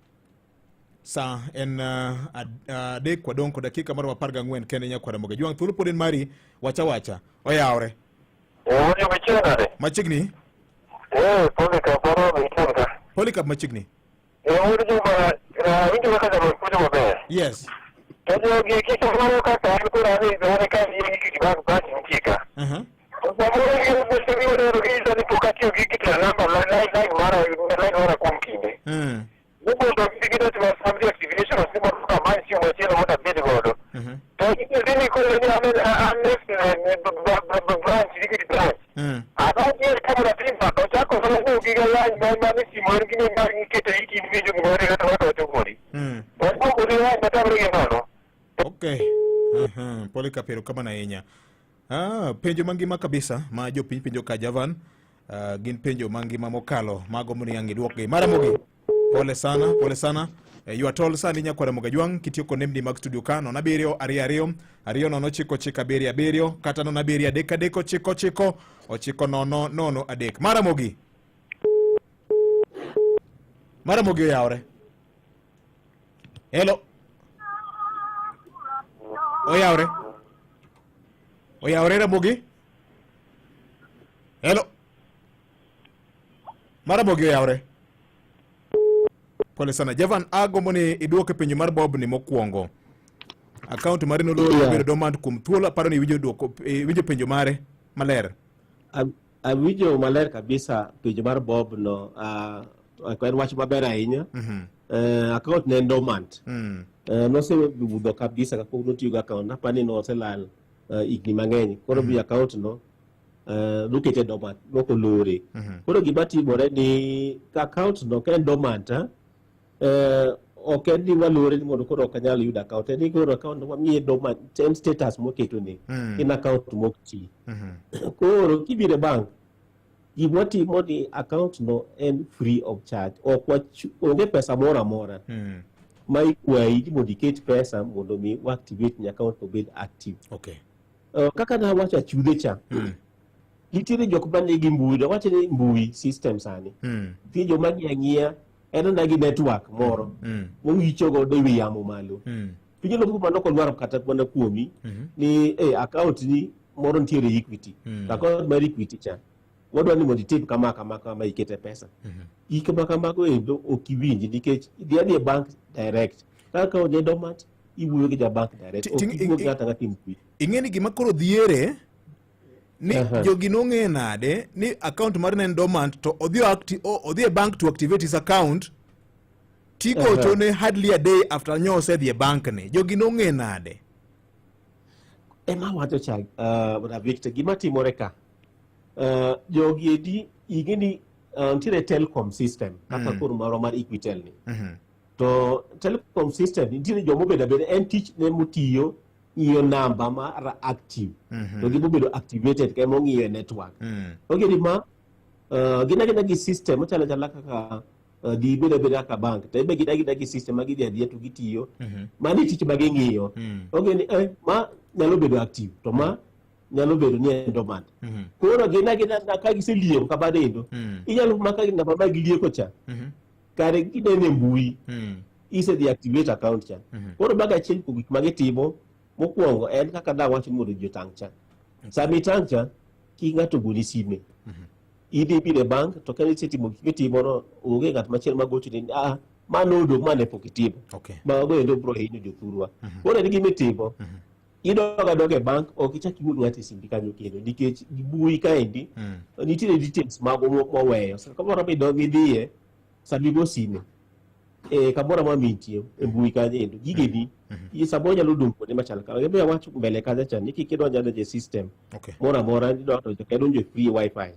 Sa en de kwa donko dakika mara waparga ngwen kene nya kwa Ramogi. Juang tulu podin mari wacha. Oyawre. Oyo machana. Machigni. Polika boro mchanga. Polika machigni. Uri juma wingi wakati mkuja mabe. Yes. Kajo giki mara kata alikuwa ni zone kali hiki kibabu basi mkika. Kwa sababu msemi ndio hizo ni pokatio giki tena namba mara kumkinde. Mungu ndo kitu tunasabia activation na sema kwa mai sio mchele moja bidi godo. To hiyo zini kwa ni branch giki branch. Abaje kama timba to chako sana ukiga line mama ni simori kini ngani kete hiki ni video ngore hata watu wachukuri. Kwa kuni wa matabro ngano. Okay. Polika pero kama na yenya. Penjo mangima kabisa majo penjo ka Javan. Gin penjo mangima mokalo mago muni yangi duoke. Maramogi. Pole sana. You are told sa ninya kwa Ramogi Juang kitioko nemdi mag studio kano na berio ariyo nono chiko berio kata no beria deko chiko ochiko nono adek. Maramogi oyawre. Hello. Oyawre Ramogi. Hello. Maramogi oyawre. Pole sana. Javan agombo ni iduoke penjo mar Bob ni mokwongo. account mare no loro bedo dormant kuom thuolo aparo ni winjo penjo mare maler. Awinjo maler kabisa penjo mar Bob no, en wach maber ahinya. Account ne dormant. Nosebudho kabisa kapok notiyo go account, apani no oselal higni mang'eny, koro bi account no nokete dormant, nokolore. Koro gima timore ni ka account no ka en dormant, ok en ni walore ni mondo koro ok anyal yudo account, en ni koro account no wamiye dormant, en status moketo ni, in account mok ti. Koro kibire bank, gima timo ni account no en free of charge, onge pesa moro amora ma ikwayi mondo iket pesa mondo mi activate ni account obed active. Kaka na wacho achudhe cha, nitiere jok manigi mbui, wacho ni mbui system sani, nitie joma ng'iya en nagi network moro mowicho godo ewi yamo malo. Pinyo lopo mano kodwaro kata mana kuomi ni account ni moro nitiere Equity, account mar Equity cha wadwa ni mondo itim kama ikete pesa. Kama kamago endo ok iwinji nikech idhi bank direct. Kaka onye dormant iwuoyo gi bank direct, ok iwuoyo gi ng'ata ng'ata mbui. Ing'eni gima koro dhiere ni jogi nong'e nade ni account mar ne dormant to odhi e bank to activate his account tiko tone hardly a day after nyose dhi e bank ne. Jogi nong'e nade? Ema wacho cha Victor, gima timore ka jogi edi ing'eni nitiere telecom system kaka koro maro mar Equitel ni. To telecom system nitiere jomobedo abeda en tich ne motiyo ng'iyo namba mar active, to gibobedo activated ka emong'iyo network. Ogedi ma gina gi system machalo kaka di bedo ka bank, to ibe gina gi system ma gidhi adhiya to gitiyo, mani tich ma ging'iyo. Ogedi ma nyalo bedo active, to ma nyalo bedo ni en dormant. Koro gina ka giselieko kabadendo, inyalo maka namba ma gilieko cha, kare gidene mbui, ise deactivate account cha. Koro baga achiel kuom gik magitimo mokwongo en kaka da wacho mondo ji otang' cha. Sami tang' cha, ki ng'ato goni sime. Idhi bire bank, to kani setimo gik mitimo no, onge ng'at machielo magocho ni mano odong' mane pok itimo. Mago endo bro hinyo jothurwa. Koro en gimitimo, idoga e bank, ok ichak iwuog ng'ato e simbi kanyo kendo, nikech mbui kaendi nitiere details mago moweyo. Kamoro midhiye, sami go sime, kamoro ma mintie e mbui kanyo endo, gigeni samoro nyalo dong' kuonde machal kama. Ebe awacho mbele kacha cha ni kikidonjo e system moro amora idonjo to kedonjo e free wifi.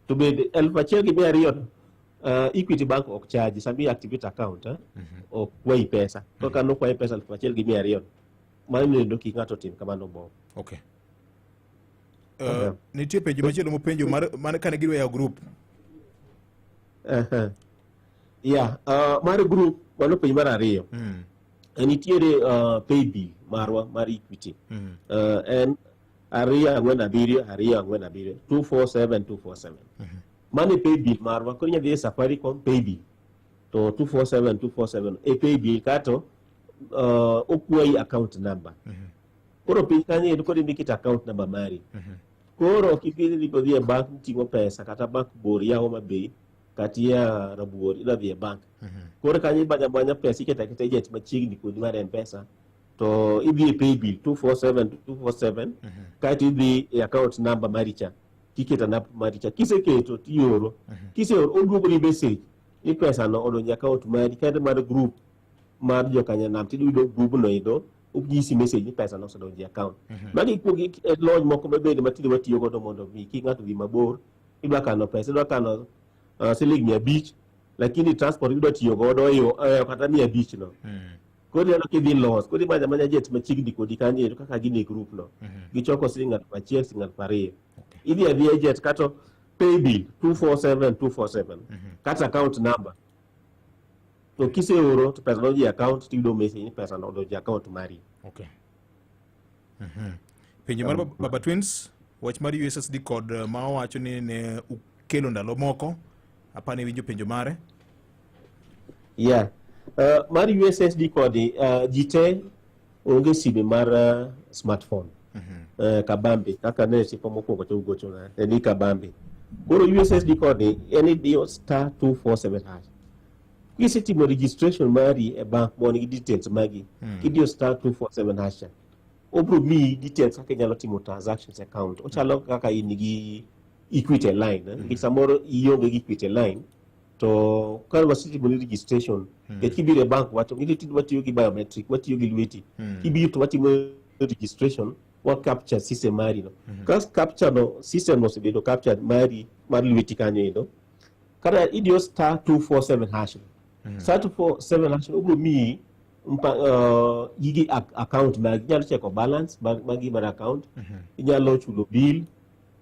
To bende 1,200 Equity Bank ok charge sami activate account, ok kwayi pesa. To kano kwayi pesa 1,200 mano endo ki ng'ato tim kamano Bob. Nitie penjo machielo mopenjo mar kane gidwa yawo group. Mar group mano penjo mar ariyo. Nitiere paybill marwa mar Equity. En 247 247. Mane paybill marwa, koro nyadhi e Safaricom paybill to 247 e paybill kato okwayi account number. Koro piny kanyo endo koro indikit account number mari. Koro kipidhi ni kodhi e bank ting'o pesa kata bank bor ya Homa Bay kata ya Rabuor ida dhi e bank. Koro kanyo ibanya pesa iketa agent machiegni kodi mar M-Pesa, to idhi e paybill 247 kaito idhi e account number mari cha, kiketo namba mari cha, kiseketo tioro, kiseoro oduogo ni message ni pesa no odonjo e account mari kata mar group mar jokanyanam, tiyudo group no endo onyisi message ni pesa no osedonjo e account. Magi kuogi lony moko mabende matinde watiyo godo mondo mi kik ng'ato dhi mabor, idwa kano pesa, idwa kano siling 500, lakini transport idwa tiyo godo kata 500 no. Kodi nyalo kidhi los, kodi manya jet machiegni kodi kanyo endo kaka gin e group no. Gichoko siling 1,000 siling 2,000. Idhi adhiya jet kato paybill 247 kata account number. To kiseoro to pesa donjo e account, tiyudo message ni pesa no odonjo e account mari. Penjo mar Baba Twins, wach mar USSD code ma owacho ni ne ukelo ndalo moko, apani winjo penjo mare. Mar USSD code ji te onge sime mar smartphone. Kabambe kaka ne tipo mokwongo to ugocho na ni kabambe. Koro USSD code en idiyo *247#. kisetimo registration mari e bank mondo gi details magi kidio star 247 hasha obro mi details kaka inyalo timo transactions account ochalo kaka in gi Equity line nikech samoro ionge gi Equity line to kar wasitimo registration kibiro e bank wato watiyo gi biometric watiyo gi lweti kibiro to watimo registration wa capture system mari no capture no system no sebedo capture mari mar lweti kanyo endo kada idio star 247 hash star 247 hash obro mi yigi account magi inyalo cheko balance magi mar account inyalo chulo bill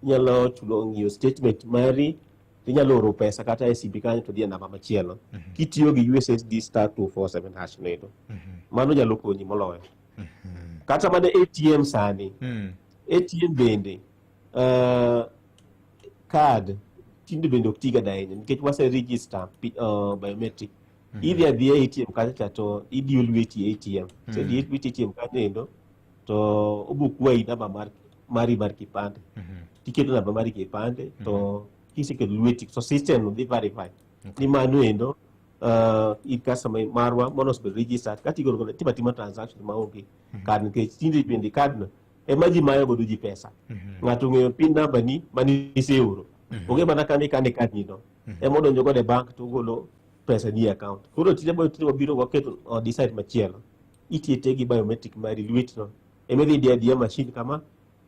inyalo chulo ng'iyo statement mari inyalo oro pesa kata e CB kanyo to dhi namba machielo kitiyo gi USSD star 247 hash nedo mano nyalo konyi moloyo kata mana ATM sani ATM bende card tinde bende ok tiga dahinya nikech wase register biometric idhi adhi ATM kacha to idiyo lweti ATM so di lweti ATM kanyo to obukwayi namba mari mar kipande tiketo namba mari kipande to kisiketo lweti so system no dhi verify ni mano endo in customer marwa monos be register kati golo tima transaction maonge card nikech tinde bende card no ema ji mayo godo ji pesa ng'ato ng'eyo pin number ni mani iseoro onge mana kane card ni no ema odonjo godo e bank to golo pesa ni account koro tinde biro go keto decide machielo itiete gi biometric mari lweti no ema dhi dia machine kama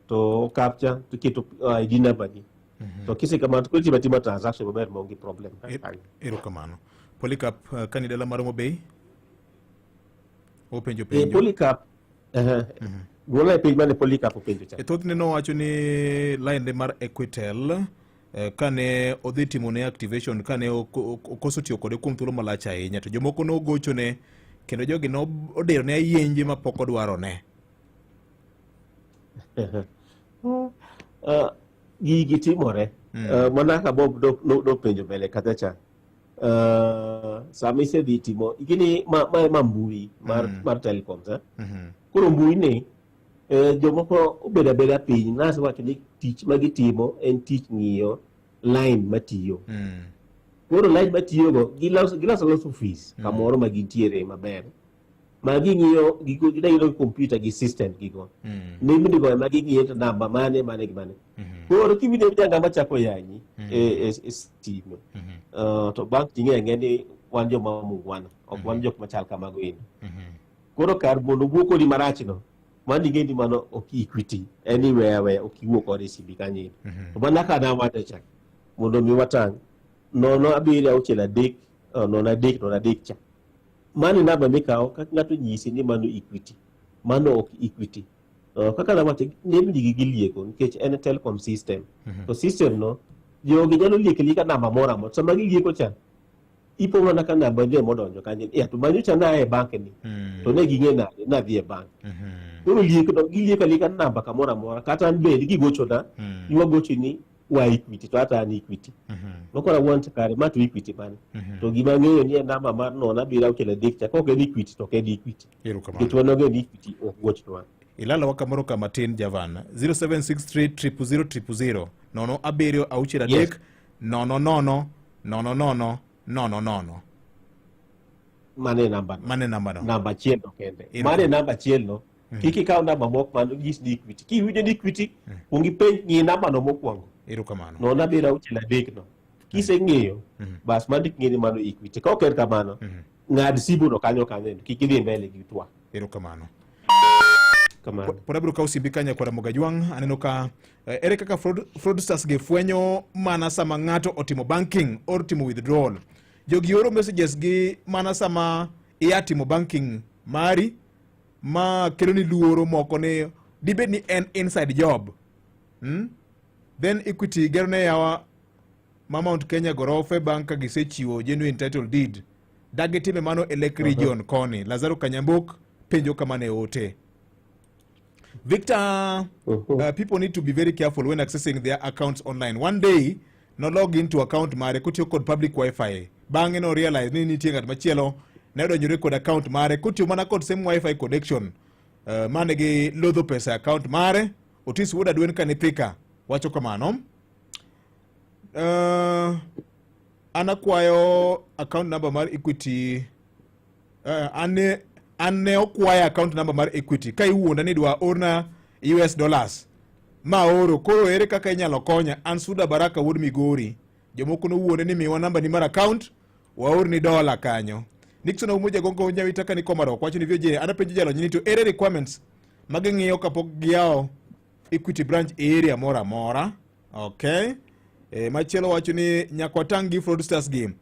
to capture to keto ID number ni to kise kama to tima transaction maber maonge problem ero kamano Polycarp kanidala mar Mobei openjo Polycarp gola page mane Polycarp openjo cha thothne nowacho ni line mar Equitel kane odhi timo ne activation kane okoso tiyo kode kuom thuolo malach ahinya to jomoko nogocho ne kendo jogi no odero ne ayenje ma pok odwaro ne gigi timore mana ka Bob do penjo mbele kata cha sami se dhi timo ikini ma mbui mar telecoms koro mbui ne jomoko obeda beda piny nasa wacho ni tich magitimo en tich ng'iyo line matiyo koro line matiyo go giloso fees kamoro magintiere maber maging'iyo gidayudo computer gi system gigo nimdigo maging'iyo to namba mane koro kibine janga machako yanyi e stimo to bank ting'e ni wan joma mungwana ok wan jok machal kamago eni koro kar mondo wuoko ni marach no mandi gendi mano ok Equity anywhere where ok wuok kod CB kanyo to mana kana wata cha mondo mi watang nono abiri auchiel adek nono adek cha mani namba mikawo ka ng'ato nyisi ni mano Equity mano ok Equity kaka na wate nemni gilieko nikech en telecom system to system no jogi nyalo lieka namba mora mo sama gilieko cha ipo mana ka namba ndio modonjo kanyo to manyo cha na e bank ni to ne ging'e na dhi e bank koro lieka namba kamora mora kata an bende gigocho na iwagocho ni wa Equity to ata ni Equity lokora want kare ma to Equity bana to gima ng'eyo ni namba mar no na bira ukele dik cha ko ke Equity to ke Equity to no ge Equity ok goch to ilala wakamoro kamatin Javan 0763 nono abirio auchiel adek nono mane namba no namba chielo kende mane namba chielo kiki kaw namba moko mano gis ni Equity ki winjo ni Equity ungi penj ni namba no mokwongo erokamano no na bira auchiel adek no kise ng'eyo bas mandik ng'eni mano Equity ka ok kamano ng'ad sibu no kanyo kiki dhi mbele gi twa erokamano pod abiro kawo simbi kanya kwara Mogajwang aneno ka ere kaka fraudsters ge fwenyo mana sama ng'ato otimo banking or timo withdrawal jogi oro messages gi mana sama timo banking mari ma kelo ni luoro moko ne dibed ni en inside job then Equity gero ne yawa ma Mount Kenya gorofe banka gisechiwo genuine title deed dagitime mano e Lake region koni Lazaro Kanyambok penjo kamane ote Victor, people need to be very careful when accessing their accounts online. One day, no log into account mare kutiyo kod public wifi. Bange no realize ni nitie ngat machielo na donjore kod account mare kutiyo mana kod same wifi connection. Mane gi lodho pesa account mare. Otis Woda dwen kanithika. Wacho kamano. Anakwayo account number mar Equity. Ane okwayo account number mar Equity. Ka iwuonda ni dwa orna US dollars. Ma oro koro ere kaka inyalo konya. An Suda Baraka wuod Migori. Jomoko no wuonde ni miwa namba ni mar account waorni dola kanyo. Nixon Umoja Gongo Nyawitaka ni Komarok wacho ni vyoje anapenjo jalo nyini to ere requirements mageng'iyo kapok giyawo Equity branch area mora mora. Okay. Machielo wacho ni nyakwa tang' gi fraudsters game.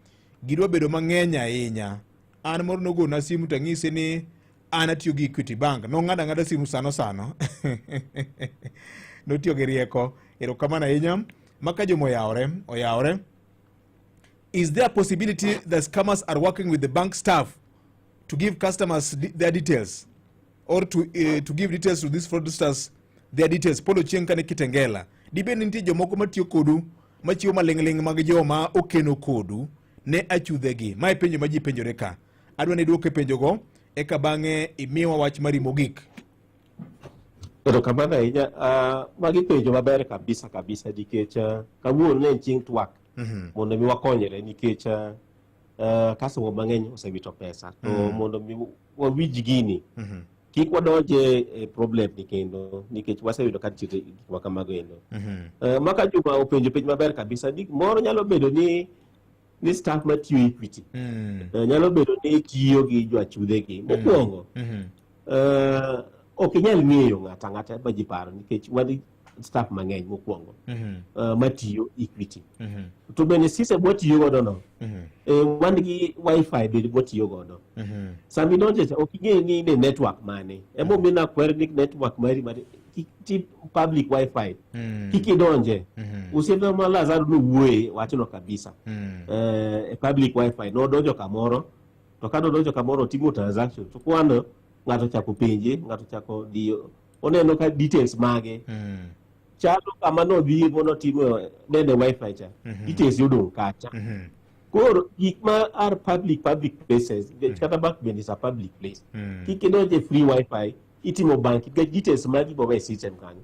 Gidwa bedo mang'eny ahinya. An moro nogo na simu tang'ise ni an atiyo gi Equity Bank. Nong'ada simu sano. Notiyo gi rieko. Erokamano ahinya. Maka jomo oyawre. Is there a possibility that scammers are working with the bank staff to give customers their details or to give details to these fraudsters their details? Polo chieng' kane Kitengela. Dibeni nitie jomoko matiyo kodu machiwo maling'ling mag joma okeno kodu ne achudhegi. Mae penjo ma ji penjore ka. Adwa ni duoke penjogo eka bang'e imiwa wach mari mogik. Erokamano ahinya. Magi penjo maber kabisa nikech kawuono ne en chieng' twak mondo mi wakonyre nikech customer mang'eny osewito pesa to mondo mi wawinj gini kik wadonje problem ni kendo nikech waseyudo ka nitie gik ma kamago endo. Maka Juma openjo penjo maber kabisa ni moro nyalo bedo ni staff matiyo Equity nyalo bedo ni tiyo gi joachudhegi. Mokwongo ok inyal ng'eyo ng'ato ang'ata ma ji paro nikech wan staff mang'eny mokwongo matiyo Equity. To bende system watiyo godo no wan gi wifi bende watiyo godo. Sami donje ok ing'e ni ne network mane emomiyo nakwer ni network mari ti public wifi kiki donje usienda ma Lazaro no wuoye wachno kabisa public wifi no donjo kamoro to ka donjo kamoro timo transaction to kwano ng'ato chako penje ng'ato chako dio oneno ka details mage chalo kama no dhi mono timo nene wifi cha details yodong kacha. Koro gik ma are public places kata bank bende is a public place kiki donje free wifi itimo bank get details magi bo system kanyo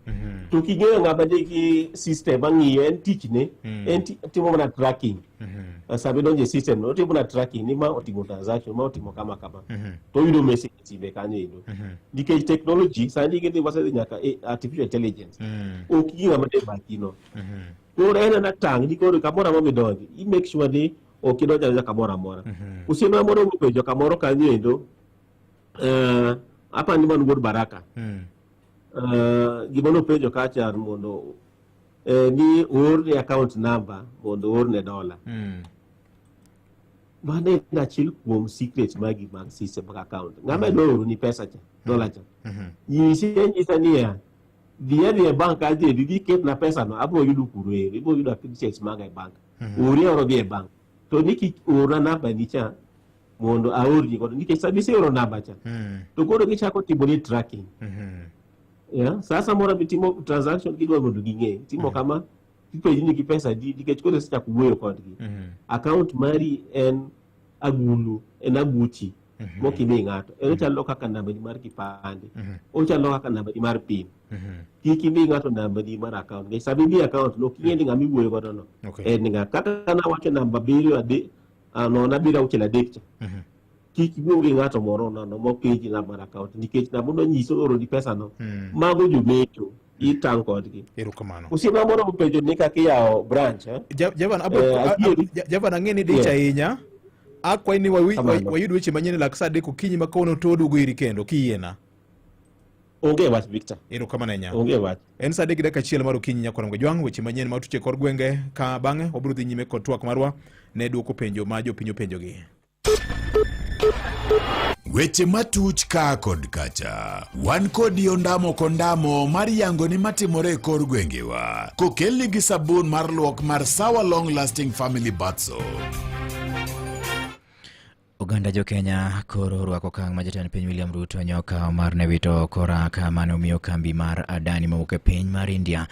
to king'eyo ng'ama nigi system ang'iyo en tich ne en timo mana tracking. Sabe donje system no timo na tracking ni ma otimo transaction ma otimo kama to yudo message tibe kanyo endo nikech technology sani gindi wase nyaka artificial intelligence ok ng'ama de bakino koro en na tang' ni koro kamoro ma midonje i make sure ni ok idonja kamoro amora usieno moro mopenjo kamoro kanyo endo apa ni man god Baraka gimono penjo kacha mondo ni orne account number mondo orne dola mane na chill kuom secret magi mag system mag account ng'ama dwaro ni pesa cha dola cha nyisa niya dhiye bank aje di ket na pesa no abo yudo kurwe ibo yudo details mag bank ori oro dhiye bank to niki ora namba ni cha mondo aorni godo nikech sabise oro namba cha to koro gichako timo ni tracking sasa mora bitimo transaction gidwa mondo ging'e timo kama kipenji ni pesa di nikech koro sicha kuwuoyo kodgi account mari en agulu en aguchi mokimi ng'ato ochalo kaka namba ni mar kipande ochalo kaka namba ni mar pin kikimi ng'ato namba ni mar account ne sabibi account no king'e ng'ami wuoyo godo no en ng'a kata na wacho namba 7 na bira uchela dekcha kiki bugi ng'ato moro no mopenji na mar account nikech na mondo nyiso oro di pesa no mago jomecho itang kodgi. Erokamano. Usiema moro mopenjo ni kaka yawo branch Javan ang'e ni dich ahinya akwai ni wayud weche manyien lak saa 3 okinyi ma kawuono to waduogo iri kendo kiyiena. Onge wach Victor. Erokamano ahinya. Onge wach. En saa 3:01 mar okinyi nyakoro Jwang' weche manyien ma tuche kod gwenge ka bang'e wabiro dhi nyime kod twak marwa ne duoko penjo ma jopiny openjogi. Weche matuch ka kod kacha. Wan kod ondamo kondamo mar yango ni matimore kor gwengewa. Kokelni gi sabun mar luok mar Sawa Long Lasting Family Bath Soap. Uganda jo Kenya koro rwako kang' ma jatend piny William Ruto nyoka mar ne wito koraka mane omiyo kambi mar Adani mawuok e piny mar India.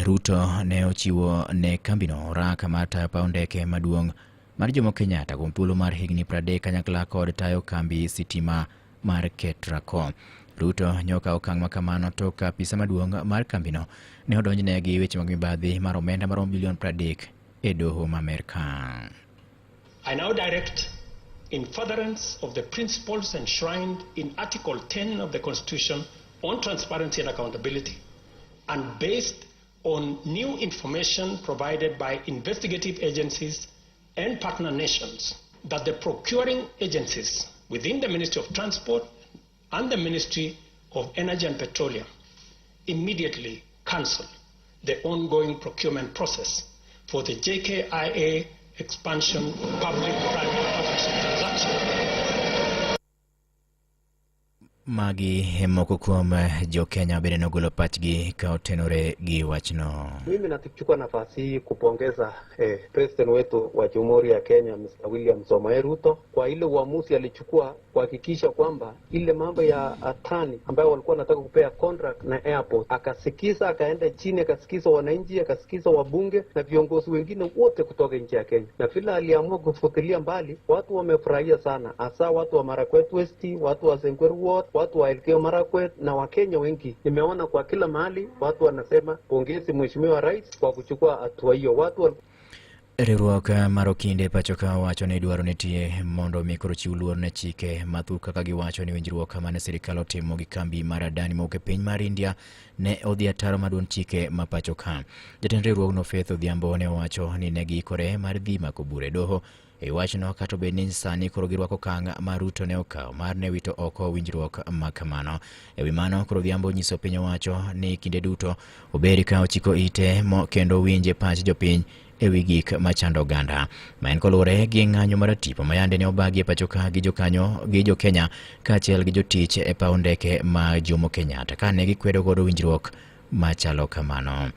Ruto ne ochiwo ne kambino oraka mar tayo paw ndeke maduong' mar Jomo Kenyatta kuom thuolo mar higni 30 kanyakla kod tayo kambi sitima mar Ketraco. Ruto nyoka okang' makamano tok ka apisa maduong' mar kambino ne odonjne gi weche mag mibadhi mar omenda maromo bilion 30 e doho ma Amerka. I now direct, in furtherance of the principles enshrined in Article 10 of the Constitution on transparency and accountability, and based on new information provided by investigative agencies and partner nations, that the procuring agencies within the Ministry of Transport and the Ministry of Energy and Petroleum immediately cancel the ongoing procurement process for the JKIA expansion public-private partnership transaction. Magi moko kuom jo Kenya bende nogolo pachgi ka otenore gi wachno. Mimi nachukua nafasi hii kupongeza president wetu wa Jamhuri ya Kenya Mr. William Samoei Ruto kwa ile uamuzi alichukua kuhakikisha kwamba ile mambo ya atani ambayo walikuwa wanataka kupea contract na airport, akasikiza, akaenda chini, akasikiza wananchi, akasikiza wabunge na viongozi wengine wote kutoka nchi ya Kenya, na vile aliamua kufutilia mbali, watu wamefurahia sana, hasa watu wa Marakwet West, watu wa Sengweru Ward, watu wa Elgeyo Marakwet na Wakenya wengi. Nimeona kwa kila mahali watu wanasema pongezi Mheshimiwa Rais kwa kuchukua hatua hiyo. Watu Riwruok mar okinde pachoka wacho ni dwaro nitie mondo mikoro chiw luor ne chike mathoth kaka giwacho ni winjruok mane sirikal otimo gi kambi mar Adani mawuok e piny mar India ne odhi ataro maduong' chike ma pachoka. Jatend riwruogno Faith Odhiambo ne owacho ni ne giikore mar dhi mako bura e doho e wachno, kata bed ni sani koro girwako okang' ma Ruto ne okawo mar ne wito oko winjruok ma kamano. E wi mano, koro Odhiambo nyiso piny owacho ni kinde duto obed ka ochiko ite kendo winje pach jopiny e wi gik machando oganda. Ma en koluwore gi ng'anyo mar tipo ma yande ne obagi e pachoka gi jo Kenya kaachiel gi jotich e paw ndeke ma Jomo Kenyatta ka ne gikwedo godo winjruok machalo kamano.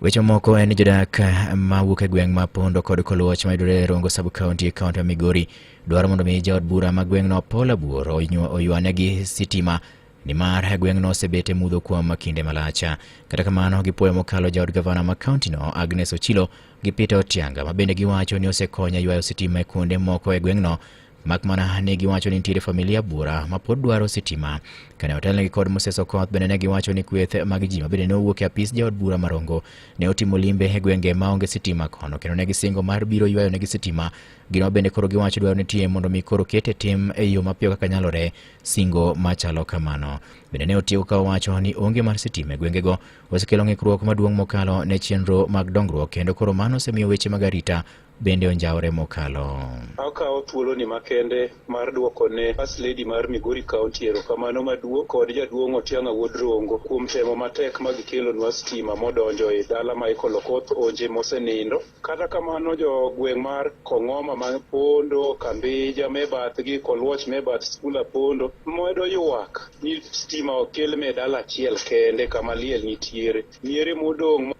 Weche moko en jodak ma wuok e gweng' ma Pondo kod Koluoch ma yudore e Rongo sub-county e kaunti ma Migori dwaro mondo mi jaod bura ma gweng'no Paul Abur oywanegi sitima nimar gweng'no osebet e mudho kuom kinde malach. Kata kamano, gipuoyo mokalo jaod gavana ma kauntino Agnes Ochilo gi Peter Otianga ma bende giwacho ni osekonyo ywayo sitima e kuonde moko e gweng'no, mak mana ne giwacho ni nitiere familia bura ma pod dwaro sitima. Kane otelnegi kod Moses Okoth bende ne giwacho ni kweth mag ji ma bende ne owuok e apis jaod bura Marongo ne otimo limbe e gwenge ma onge sitima kono, kendo ne gisingo mar biro ywayo negi sitima. Gino bende koro giwacho dwaro nitie mondo mi koro kete tim e yo mapiyo kaka nyalore singo machalo kamano. Bende ne otieko ka owacho ni onge mar sitima e gwengego osekelo ng'ikruok maduong' mokalo ne chenro mag dongruok, kendo koro mano osemiyo weche mag arita bende onjawre mokalo. Akawo thuolo ni makende mar duoko ne First Lady mar Migori County erokamano maduong' kod jaduong' Otianga Wuod Rongo kuom temo matek mag kelonwa sitima modonjo e dala ma ikolo koth onje mosenindo. Kata kamano, jo gweng' mar Kong'oma ma Pondo, Kambija mebathgi, Koluoch mebath skul Pondo medo ywak ni sitima okel me dala achiel kende kama liel nitiere. Miere modong'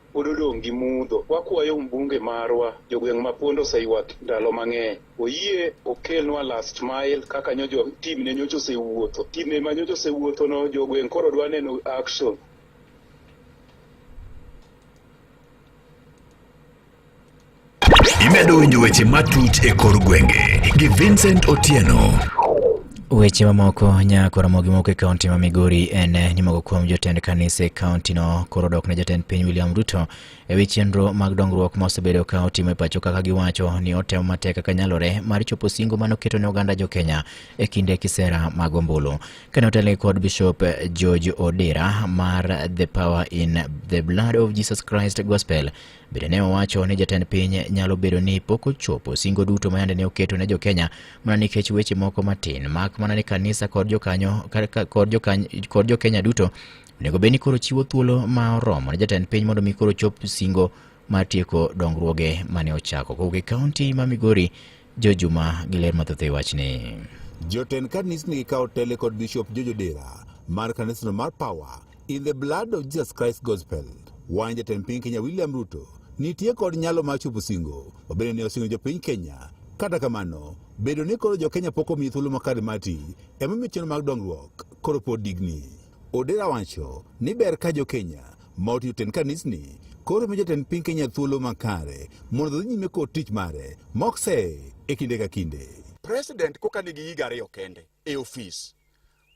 gi mudho. Wakwayo mbunge marwa jogweng' ma Pondo oseywak ndalo mang'eny, oyie okelnwa last mile kaka nyojo tim ne nyocho osewuotho. Tim ne ma nyocho osewuotho no jogweng' koro dwa neno action. Imedo winjo weche matut e kor gwenge gi Vincent Otieno. Weche mamoko nyakoromo moko e kaunti ma Migori en ni moko kuom jotend kanise kaunti no koro dok ne jatend piny William Ruto e wi chenro mag dongruok ma osebedo ka otimo e pacho kaka giwacho ni otemo matek kaka nyalore mar chopo singo mano keto ne oganda jo Kenya e kinde kisera mag ombulu. Kane otelne kod Bishop George Odera mar The Power in the Blood of Jesus Christ Gospel, bende ne owacho ni jatend piny nyalo bedo ni pok ochopo singo duto ma yande ne oketo ne jo Kenya mana nikech weche moko matin, mak mana ni kanisa kod jo Kenya duto nego beni koro chiwo thuolo ma oromo ne jatend piny mondo mi koro chop singo mar tieko dongruoge mane ochako. Kowuok e kaunti ma Migori, Jojuma gi ler mathoth e wachni. Jotend kanisa ni kawo tele kod Bishop George Odera mar kanisa mar Power in the Blood of Jesus Christ Gospel wan jatend piny Kenya William Ruto nitie kod nyalo mar chopo singo obende ne osingo jopiny Kenya. Kata kamano, bedo ni koro jo Kenya pok omi thuolo makare mati ema miyo chenro mag dongruok koro pod digni. Odera wacho ni ber ka jo Kenya ma otiyo tend kanisni koro miyo jatend piny Kenya thuolo makare mondo dhi nyime kod tich mare mokse e kinde ka kinde. President koka nigi higa 2 kende e ofis.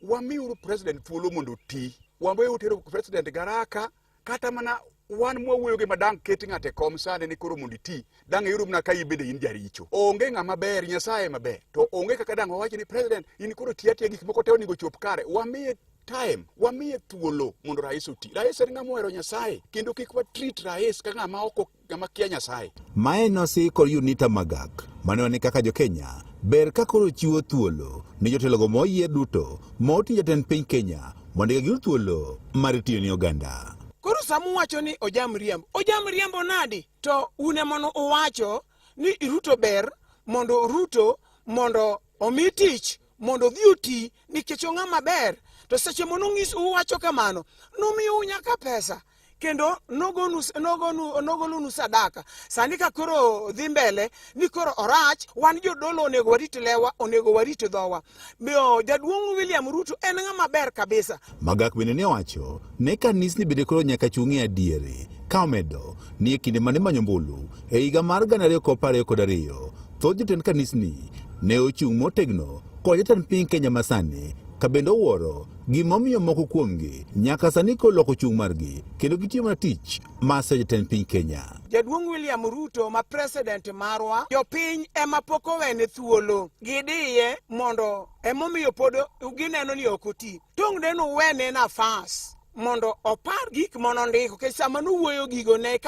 Wamiuru president thuolo mondo ti. Wambe utero president garaka kata mana wan mwawuoyo gi madang keti ng'ate kom sane ni koro monditi dang yuru mna kai bende in jaricho onge ng'ama ber nyasaye maber to onge kaka dang owachi ni president in koro tiatia gik moko te onego chop kare wamiye time wamiye thuolo mondo rais oti rais en ng'ama ohero nyasaye kendo kik wa treat rais ka ng'ama oko ng'ama kia nyasaye Mae nosi kod Unita Magak mane ni kaka jo Kenya ber ka koro chiwo thuolo ni jotelogo moyie duto moti jatend piny Kenya mondo giyud thuolo mar tiyo ni oganda. Koro samu wacho ni ojam riembo nadi to une mono uwacho ni Ruto ber mondo omi tich mondo dhi oti nikech ong'ama ber to seche mono ng'is uwacho kamano nomiyo nyaka pesa kendo nogolunu sadaka sani ka koro dhi mbele ni koro orach wan jodolo onego warit lewa onego warit dhowa bio jaduong' William Ruto en ng'ama ber kabisa. Magak bende ne owacho ne kanisni bende koro nyaka chung'e adiere ka omedo ni e kinde mane manyo mbulu e higa mar 2022 thoth jotend kanisni ne ochung' motegno kod jatend piny Kenya masani ka bende owuoro gimomiyo moko kuomgi nyaka sani koloko chung' margi kendo gitiyo mana tich mar jatend piny Kenya. Jaduong' William Ruto ma president marwa jopiny ema pok owene thuolo gidiye mondo emomiyo pod gineno ni ok oti tong' deno wene nafas mondo opar gik mono ndiko kech sama nowuoyo gigo ne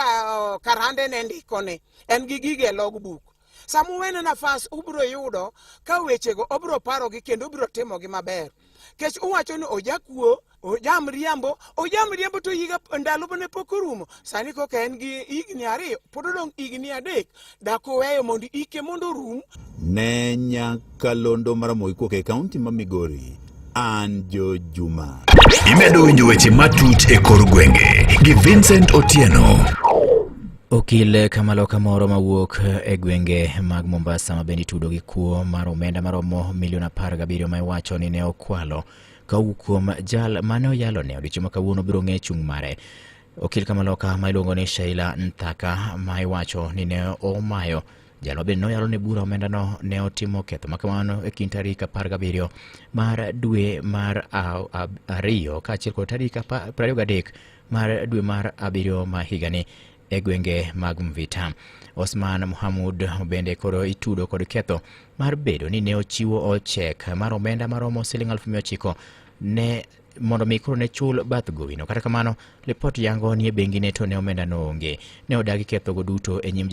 karande ne ndikone en gi gige logbook samu wene nafas ubro yudo ka wechego obro parogi kendo obro timogi maber kech uwacho ni ojakuo ojam riambo to higa ndalo bane pok orumo sani koka en gi higni 2 pod odong' higni 3 dak oweyo mondo ike mondo orum. Ne Nyakalondo mar Moikuok e kaunti ma Migori an Jo Juma. Imedo winjo weche matut e kor gwenge gi Vincent Otieno. Okil Kamaloka moro mawuok e gwenge mag Mombasa ma bende tudo gi kuo mar omenda maromo milion 17 ma iwacho ni ne okwalo kawuok kuom jal mane oyalo ne odiochieng' ma kawuono biro ng'e chung' mare. Okil Kamaloka ma iluongo ni Sheila Nthaka ma iwacho ni ne omayo jalo bende noyalo ne bura omenda no ne otimo ketho makamano e kind tarik 17 mar dwe mar 2 kaachiel kod tarik 23 mar dwe mar 7 ma higani e gwenge mag Mvita. Osman Mohamud bende koro itudo kod ketho mar bedo ni ne ochiwo ochek mar omenda maromo siling 900 ne mondo mikro ne chul bath gowino. Kata kamano report yango ni bengi ne to ne omenda no onge. Ne odagi ketho go duto e nyim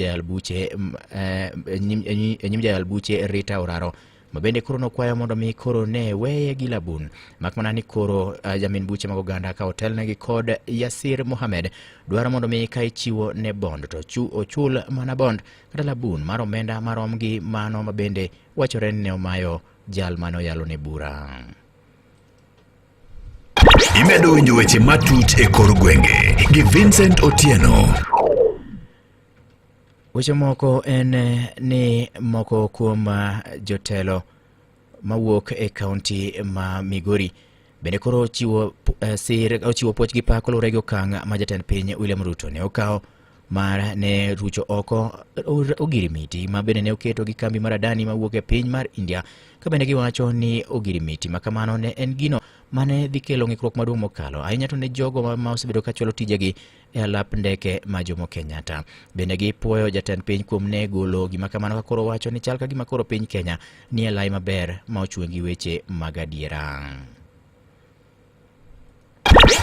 jayal buche Rita Oraro mabende koro nokwayo mondo mi koro ne weye gi labun makmana ni koro jamin buche mag oganda ka hotel negi kod Yasir Mohamed dwaro mondo mi ka ichiwo ne bond to ochul mana bond kata labun mar omenda marom gi mano mabende wachore ne omayo jal mano yalo ne bura. Imedo winjo weche matut e kor gwenge gi Vincent Otieno. Weche moko en ni moko kuom jotelo mawuok e kaunti ma Migori bende koro chiwo poch gi pak kolure gi okang' ma jatend piny William Ruto ne okawo mar ne rucho oko ogirimiti ma bende ne oketo gi kambi mar Adani mawuok e piny mar India ka bende giwacho ni ogirimiti ma kamano ne en gino mane dhi kelo ng'ikruok maduong' mokalo ahinya to ne jogo ma osebedo ka chulo tijegi e alap ndeke ma Jomo Kenyatta. Bende gipuoyo jatend piny kuom ne golo gima kamano ka koro wacho ni chal ka gima koro piny Kenya ni e lai maber ma ochwe gi weche mag adiera.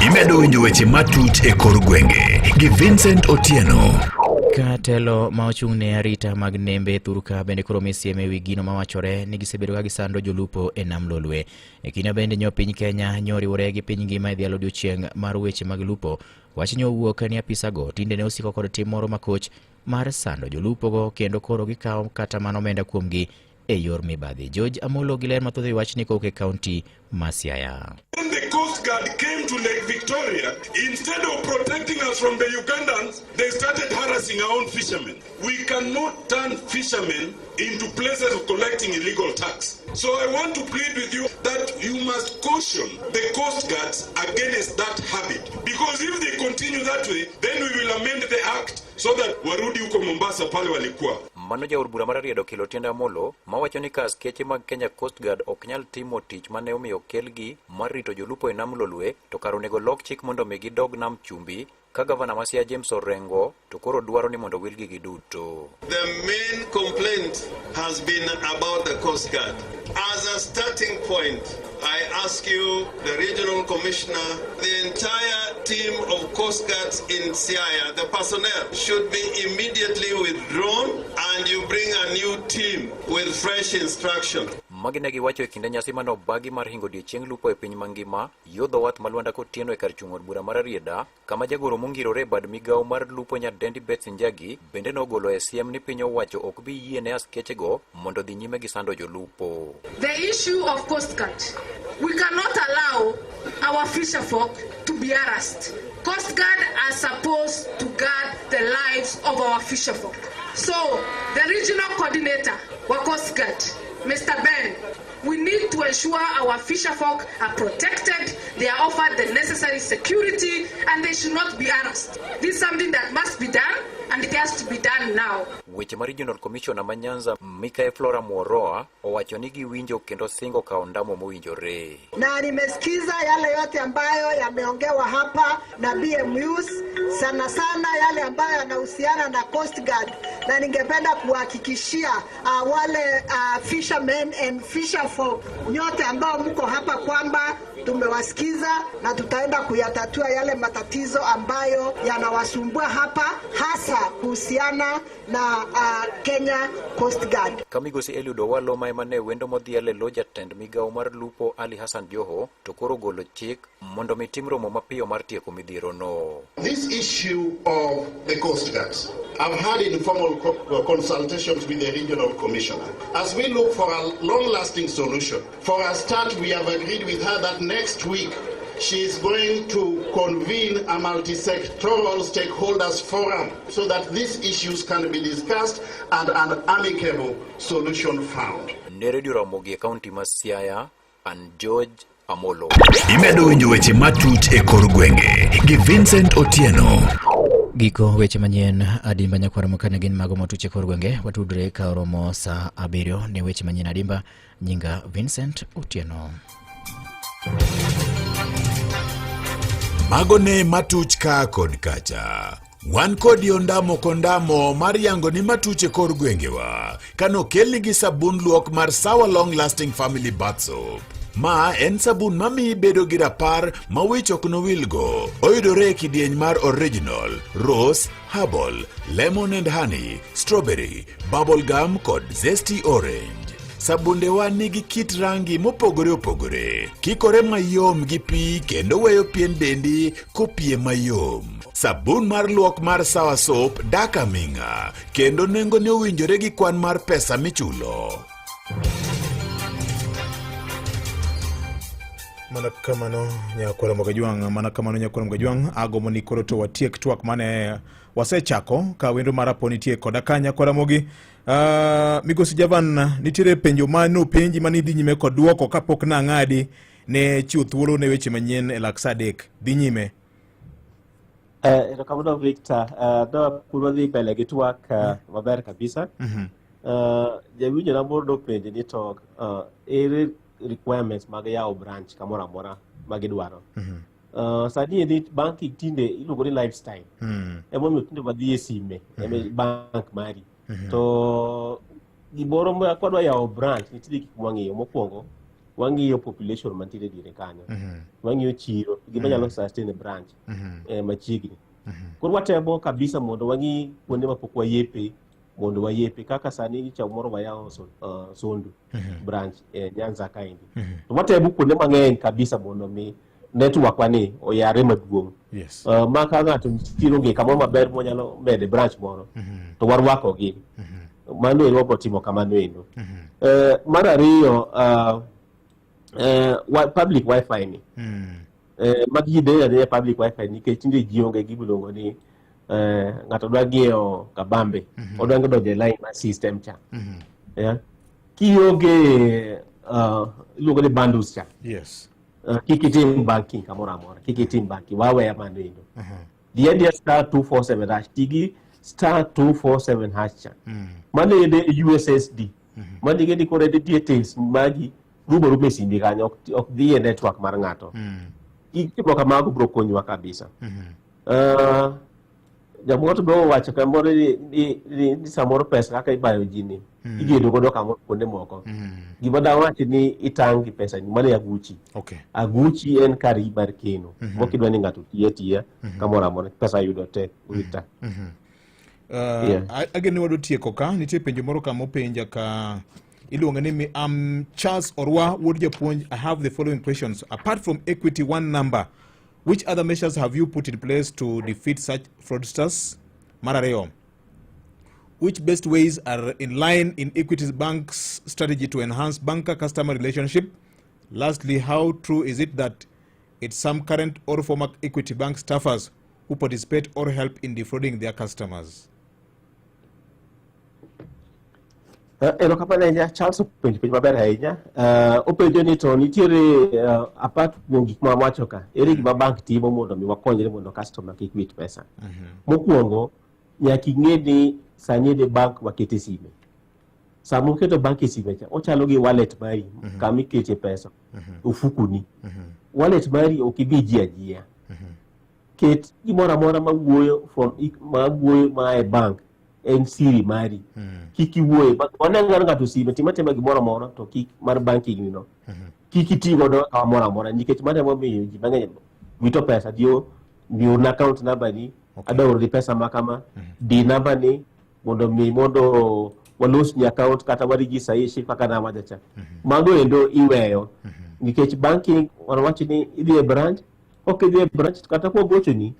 Imedo winjo weche matut e kor gwenge gi Vincent Otieno. Katelo ma ochung' ne arita mag nembe Thurka bende koro misieme wi gino mawachore ni gisebedo ka gisando jolupo e nam Lolwe. E kinde bende nyo piny Kenya nyoriwore gi piny ngima e dhialo odiochieng' mar weche mag lupo. Wach ni owuok ni apisago tinde ne osiko kod tim moro makoch mar sando jolupogo kendo koro gikawo kata mano omenda kuomgi e yor mibadhi. George Amolo gi ler mathoth e wach ni kowuok e kaunti ma Siaya. When the Coast Guard came to Lake Victoria, instead of protecting us from the Ugandans, they started harassing our own fishermen. We cannot turn fishermen into places of collecting illegal tax. So I want to plead with you that you must caution the Coast Guards against that habit. Because if they continue that way, then we will amend the act so that warudi huko Mombasa pale walikuwa. Mano jaod bura mar Riedo Kilo Tiende Amolo mawacho ni ka askeche mag Kenya Coast Guard ok nyal timo tich mane omiyo kelgi mar rito jolupo e nam Lolwe, to kar onego lok chik mondo mi gidog nam chumbi, ka gavana ma Siaya James Orengo to koro dwaro ni mondo wilgi giduto. The main complaint has been about the Coast Guard. As a starting point, I ask you, the regional commissioner, the entire team of Coast Guards in Siaya, the personnel should be immediately withdrawn and you bring a new team with fresh instruction. Magi ne giwacho e kinde nyasi mano bagi mar hingo odiechieng' lupo e piny mangima, yo dho wath ma Lwanda Kotieno e kar chung' od bura mar Rieda, kama jagoro mongirore bad migao mar lupo nyadendi Beth Njagi bende nogolo e siem ni piny owacho ok bi yie ne askechego mondo dhi nyime gi sando jolupo. The issue of Coast Guard. We cannot allow our fisher folk to be harassed. Coast Guard are supposed to guard the lives of our fisher folk. So, the regional coordinator wa Coast Guard, Mr. Ben, we need to ensure our fisher folk are protected, they are offered the necessary security, and they should not be harassed. This is something that must be done, and it has to be done now. Weche ma Regional Commissioner ma Nyanza Mikael Flora Mworoa owacho ni giwinjo kendo singo kao ndamo mowinjore. Na nimesikiza yale yote ambayo yameongewa hapa na BMUs, sana sana yale ambayo yanahusiana na Coast Guard, na ningependa kuhakikishia wale fishermen and fisherfolk nyote ambao mko hapa kwamba tumewasikiza na tutaenda kuyatatua yale matatizo ambayo yanawasumbua hapa, hasa kuhusiana na Kenya Coast Guard. Kamigosi Eliud Owalo ma emane wendo modhiale lo jatend migao mar lupo Ali Hassan Joho to koro golo chik mondo mitim romo mapiyo mar tieko midhiero no. This issue of the Coast Guard, I've had informal consultations with the regional commissioner. As we look for a long-lasting solution, for a start, we have agreed with her that next week she is going to convene a multi-sectoral stakeholders forum so that these issues can be discussed and an amicable solution found. Ne Radio Ramogi County ma Siaya and George Amolo. Imedo winjo weche matut e kor gwenge gi Vincent Otieno. Giko weche manyien Adimba nyakwara mokane gin mago motuche kor gwenge, watudre ka oromo saa 7 ne weche manyien Adimba. Nyinga Vincent Otieno. Mago ne matuch ka kod kacha. Wan kod yondamo kondamo mar yango ni matuche kor gwengewa kano kelni gi sabun luok mar Sawa Long Lasting Family Bath Soap. Ma en sabun mami bedo gi rapar ma wich ok nowilgo. Oyudore e kidieny mar original, rose, herbal, lemon and honey, strawberry, bubble gum kod zesty orange. Sabunde wa nigi kit rangi mopogore opogore, kikore mayom gi pi kendo weyo pien dendi kopie mayom. Sabun mar luok mar Sawa Soap daka minga, kendo nengo ne owinjore gi kwan mar pesa michulo. Mana kamano nyakwara Mogajwang, agomo ni koro to watiek twak mane wasechako ka wendo mara poni tie koda ka nyakwara Mogi. Migosi Javan, nitire penjo mano penji mani dhi nyime kod duoko kapok na ng'adi ne chiwo thuolo ne weche manyien e lak saa 3 dhi nyime. Kamano Victor, da puro dhi mbele gi twak maber kabisa. Jawinjo na moro penjo ni to ere requirements mag yawo branch kamoro amora magidwaro. Sadi ni banki tinde iluongo ni lifestyle. Emomiyo tinde wadhi e sime, bank mari. To gimoro ma kwadwa yawo branch nitie gik mwang'iyo. Mokwongo wang'iyo population mantiere dire kanyo. Wang'iyo chiro gima nyalo sustain branch machiegni. Koro watemo kabisa mondo wang'i kuonde ma pok wayepe, mondo wayepe kaka sani cha moro wayawo Sondu branch Nyanza kaendi. To watemo kuonde mang'eny kabisa mondo mi network wani oyare maduong'. Yes. Maka ng'ato chiro ngi kamoro maber monyalo mede branch moro. To warwako gi. Mano ero wabro timo kamano endo. Mar ariyo public wifi ni. Magi de public wifi ni ke tinde ji onge gibuongo ni ng'ato dwa ngiewo kabambe, odwa donjo line mar system cha. Kionge iluongo ni bundles cha. Yes. Kikitim banking kamoro amora, kikitim banking wawe mano endo. The idea star 247 dash tigi *247 hash. Mano yende USSD. Mano yende kore details magi rubo mesindi kanyo ok dhi e network mar ng'ato. Tipo kamago bro konyowa kabisa. Jamoto bro wacho kamoro ni samoro pesa kaka ibayo jini. Igedo godo kamoro kuonde moko. Gima dawa wacho ni itang' gi pesa ni mano aguchi. Okay. Aguchi en kari bar keno. Mokidwa ni ng'ato tiya kamoro amora pesa yudo te wita. Ageni wado tieko ka nitie penjo moro kama openja ka iluonga ni Charles Orwa wuod japuonj. I have the following questions. Apart from Equity One number, which other measures have you put in place to defeat such fraudsters? Marareo, which best ways are in line in Equity Bank's strategy to enhance banker-customer relationship? Lastly, how true is it that it's some current or former Equity Bank staffers who participate or help in defrauding their customers? Ero kapana Charles openjo maber ahinya. Openjo ni to nitiere apart from gik ma wacho ka ere gima bank timo mondo mi wakonyre mondo customer kik wit pesa. Mokuongo nyaka ing'e ni sani de bank wakete sime. Samo keto bank e sime cha ochalo gi wallet mari kama ikete pesa ofukuni. Wallet mari okibi ji ajia. Ket gimoro amora mawuoyo ma e bank en siri mari. Kiki wuoye wananga ngato sime timatema gimoro amora to kik mar banking ni no. Kiki ti godo kamoro amora nikech mane mo miyo ji mang'eny wito pesa dio na account number ni adawro di pesa makama di number ni mondo walos ni account kata waregister ishi kaka na majacha. Mago endo iweyo nikech banking wanawacho ni idhi e branch idhi e branch kata ko gocho ni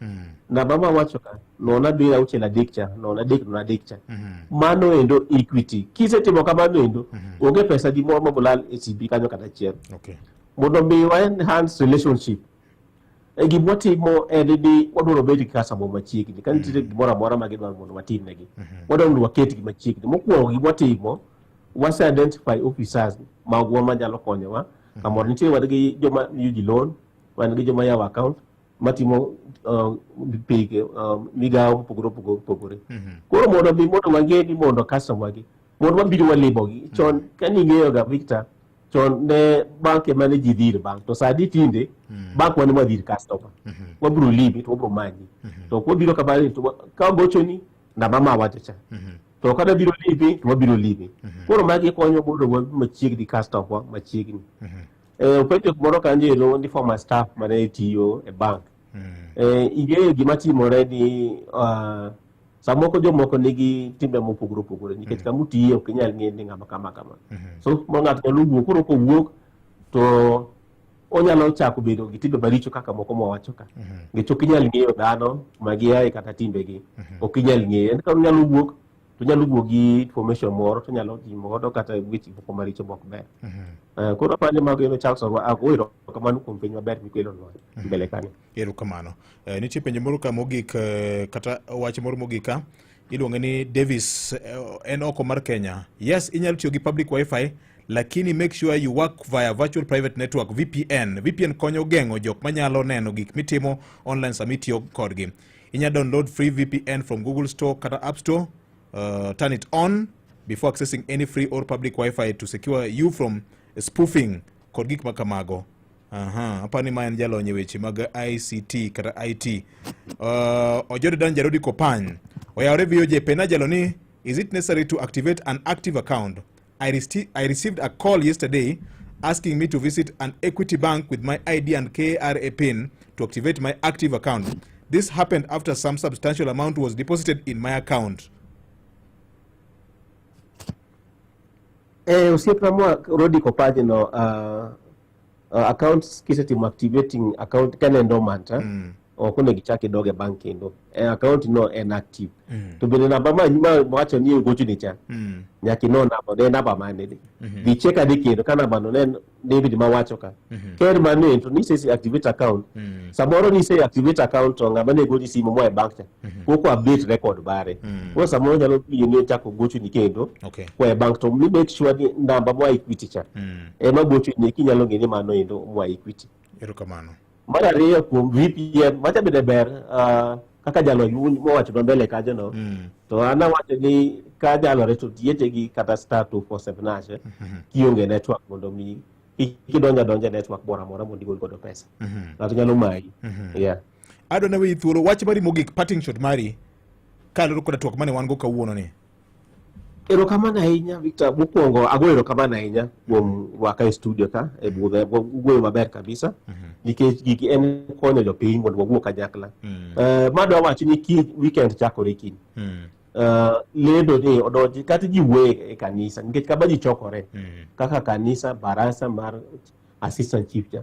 na mama wacho ka nona bila uchela dikcha nona dikcha mano endo Equity kisetimo kamano endo onge pesa di moro mabulal e CB kanyo kata chiel. Mondo mi wa enhance relationship gimwa timo di wadwaro bedo gi customer machiegni ka nitie gimoro amora ma gidwaro mondo watim negi wadwaro waket gi machiegni. Mokuongo gimwa timo wase identify officers magwa manyalo konyowa kamoro nitie wadgi joma yuji loan wan gi joma yawo account matimo pige migawo pogore. Koro mondo wang'e ni mondo customer gi mondo wabiro walibo gi chon kaning'eyo ga Victor chon ne bank emane ji dhir bank to sadi tinde bank wane ma dhir customer wabiro libi to wabiro manyi to wabiro kabali to ka gocho ni na mama wachacha to kada biro libi to wabiro libi. Koro magi konyo mondo wabiro machiegni customer machiegni. Penjo moro kanjero ni former staff mane tiyo e bank. Ing'eyo gima timore ni samoko jomoko nigi timbe mopogore nikech kama utiyo ok inyal ng'e ni ng'ama kama. So mo ng'ato nyalo wuok koro kowuok to onyalo chako bedo gi timbe maricho kaka moko mawacho ka. Nikech ok inyal ng'eyo dhano magiaye kata timbegi ok inyal ng'eyo. En ka onyalo wuok to nyalo wuok gi information moro to nyalo timo godo kata weche moko maricho mok ber. Koro apani mago eno Charles Orwa agoiro kamano kuom penjo maber mikelo no mbele kanyo. Ero kamano. Nitie penjo moro ka mogik kata wach moro mogika iluongo ni Davis en oko mar Kenya. Yes, inyalo tiyo gi public wifi lakini make sure you work via virtual private network VPN konyo geng'o jok manyalo neno gik mitimo online sama itiyo kodgi. Inya download free VPN from Google Store kata App Store. Turn it on before accessing any free or public Wi-Fi to secure you from spoofing kod gik makamago. Hapa ni maen jalonye weche mag ICT kata IT. Ojode Dan Jarodi Kopany oyawre VOJ pena jaloni, is it necessary to activate an active account? I received a call yesterday asking me to visit an Equity Bank with my ID and KRA PIN to activate my active account. This happened after some substantial amount was deposited in my account. Usiepna mwa Rodi Kopany no accounts kisetimo activating account kane dormant okone gichake doge bank kendo account no en active to bende namba ma wacho ni gocho ni cha nyaki no namba ne namba mane di cheka de kendo kana bano ne David ma wacho ka ker mane to ni se activate account samoro ni se activate account to ngaba ne gochi simo mo e bank cha ko update record bare ko samoro nyalo biyo ne chako gocho ni kendo ko e bank to mi make sure ni namba mo Equity cha ma gocho ni kinyalo ngeni mano endo mo Equity. Ero kamano. Mara riyo kuom VPN macha bede ber kaka jalo mowacho mbele kaje no to ana wacho ni ka jalo reto tiete gi kata star 247 nashe kionge network mondo mi kidonja network bora mora mondo igol godo pesa ngato nyalo mai yeah adona we thuolo wach mari mogik parting shot mari kaloro koda twak mane wan go kawuono ni. Erokamano ahinya Victor, mokwongo ago erokamano ahinya kuom waka e studio ka e budhe wuoyo maber kabisa nikech gigi en konyo jopiny mondo wawuo kanyakla. Madwa wacho ni weekend chakore kiny. Lendo ni odonji kata ji wuoyo e kanisa nikech kama ji chokore kaka kanisa barasa mar assistant chief ja.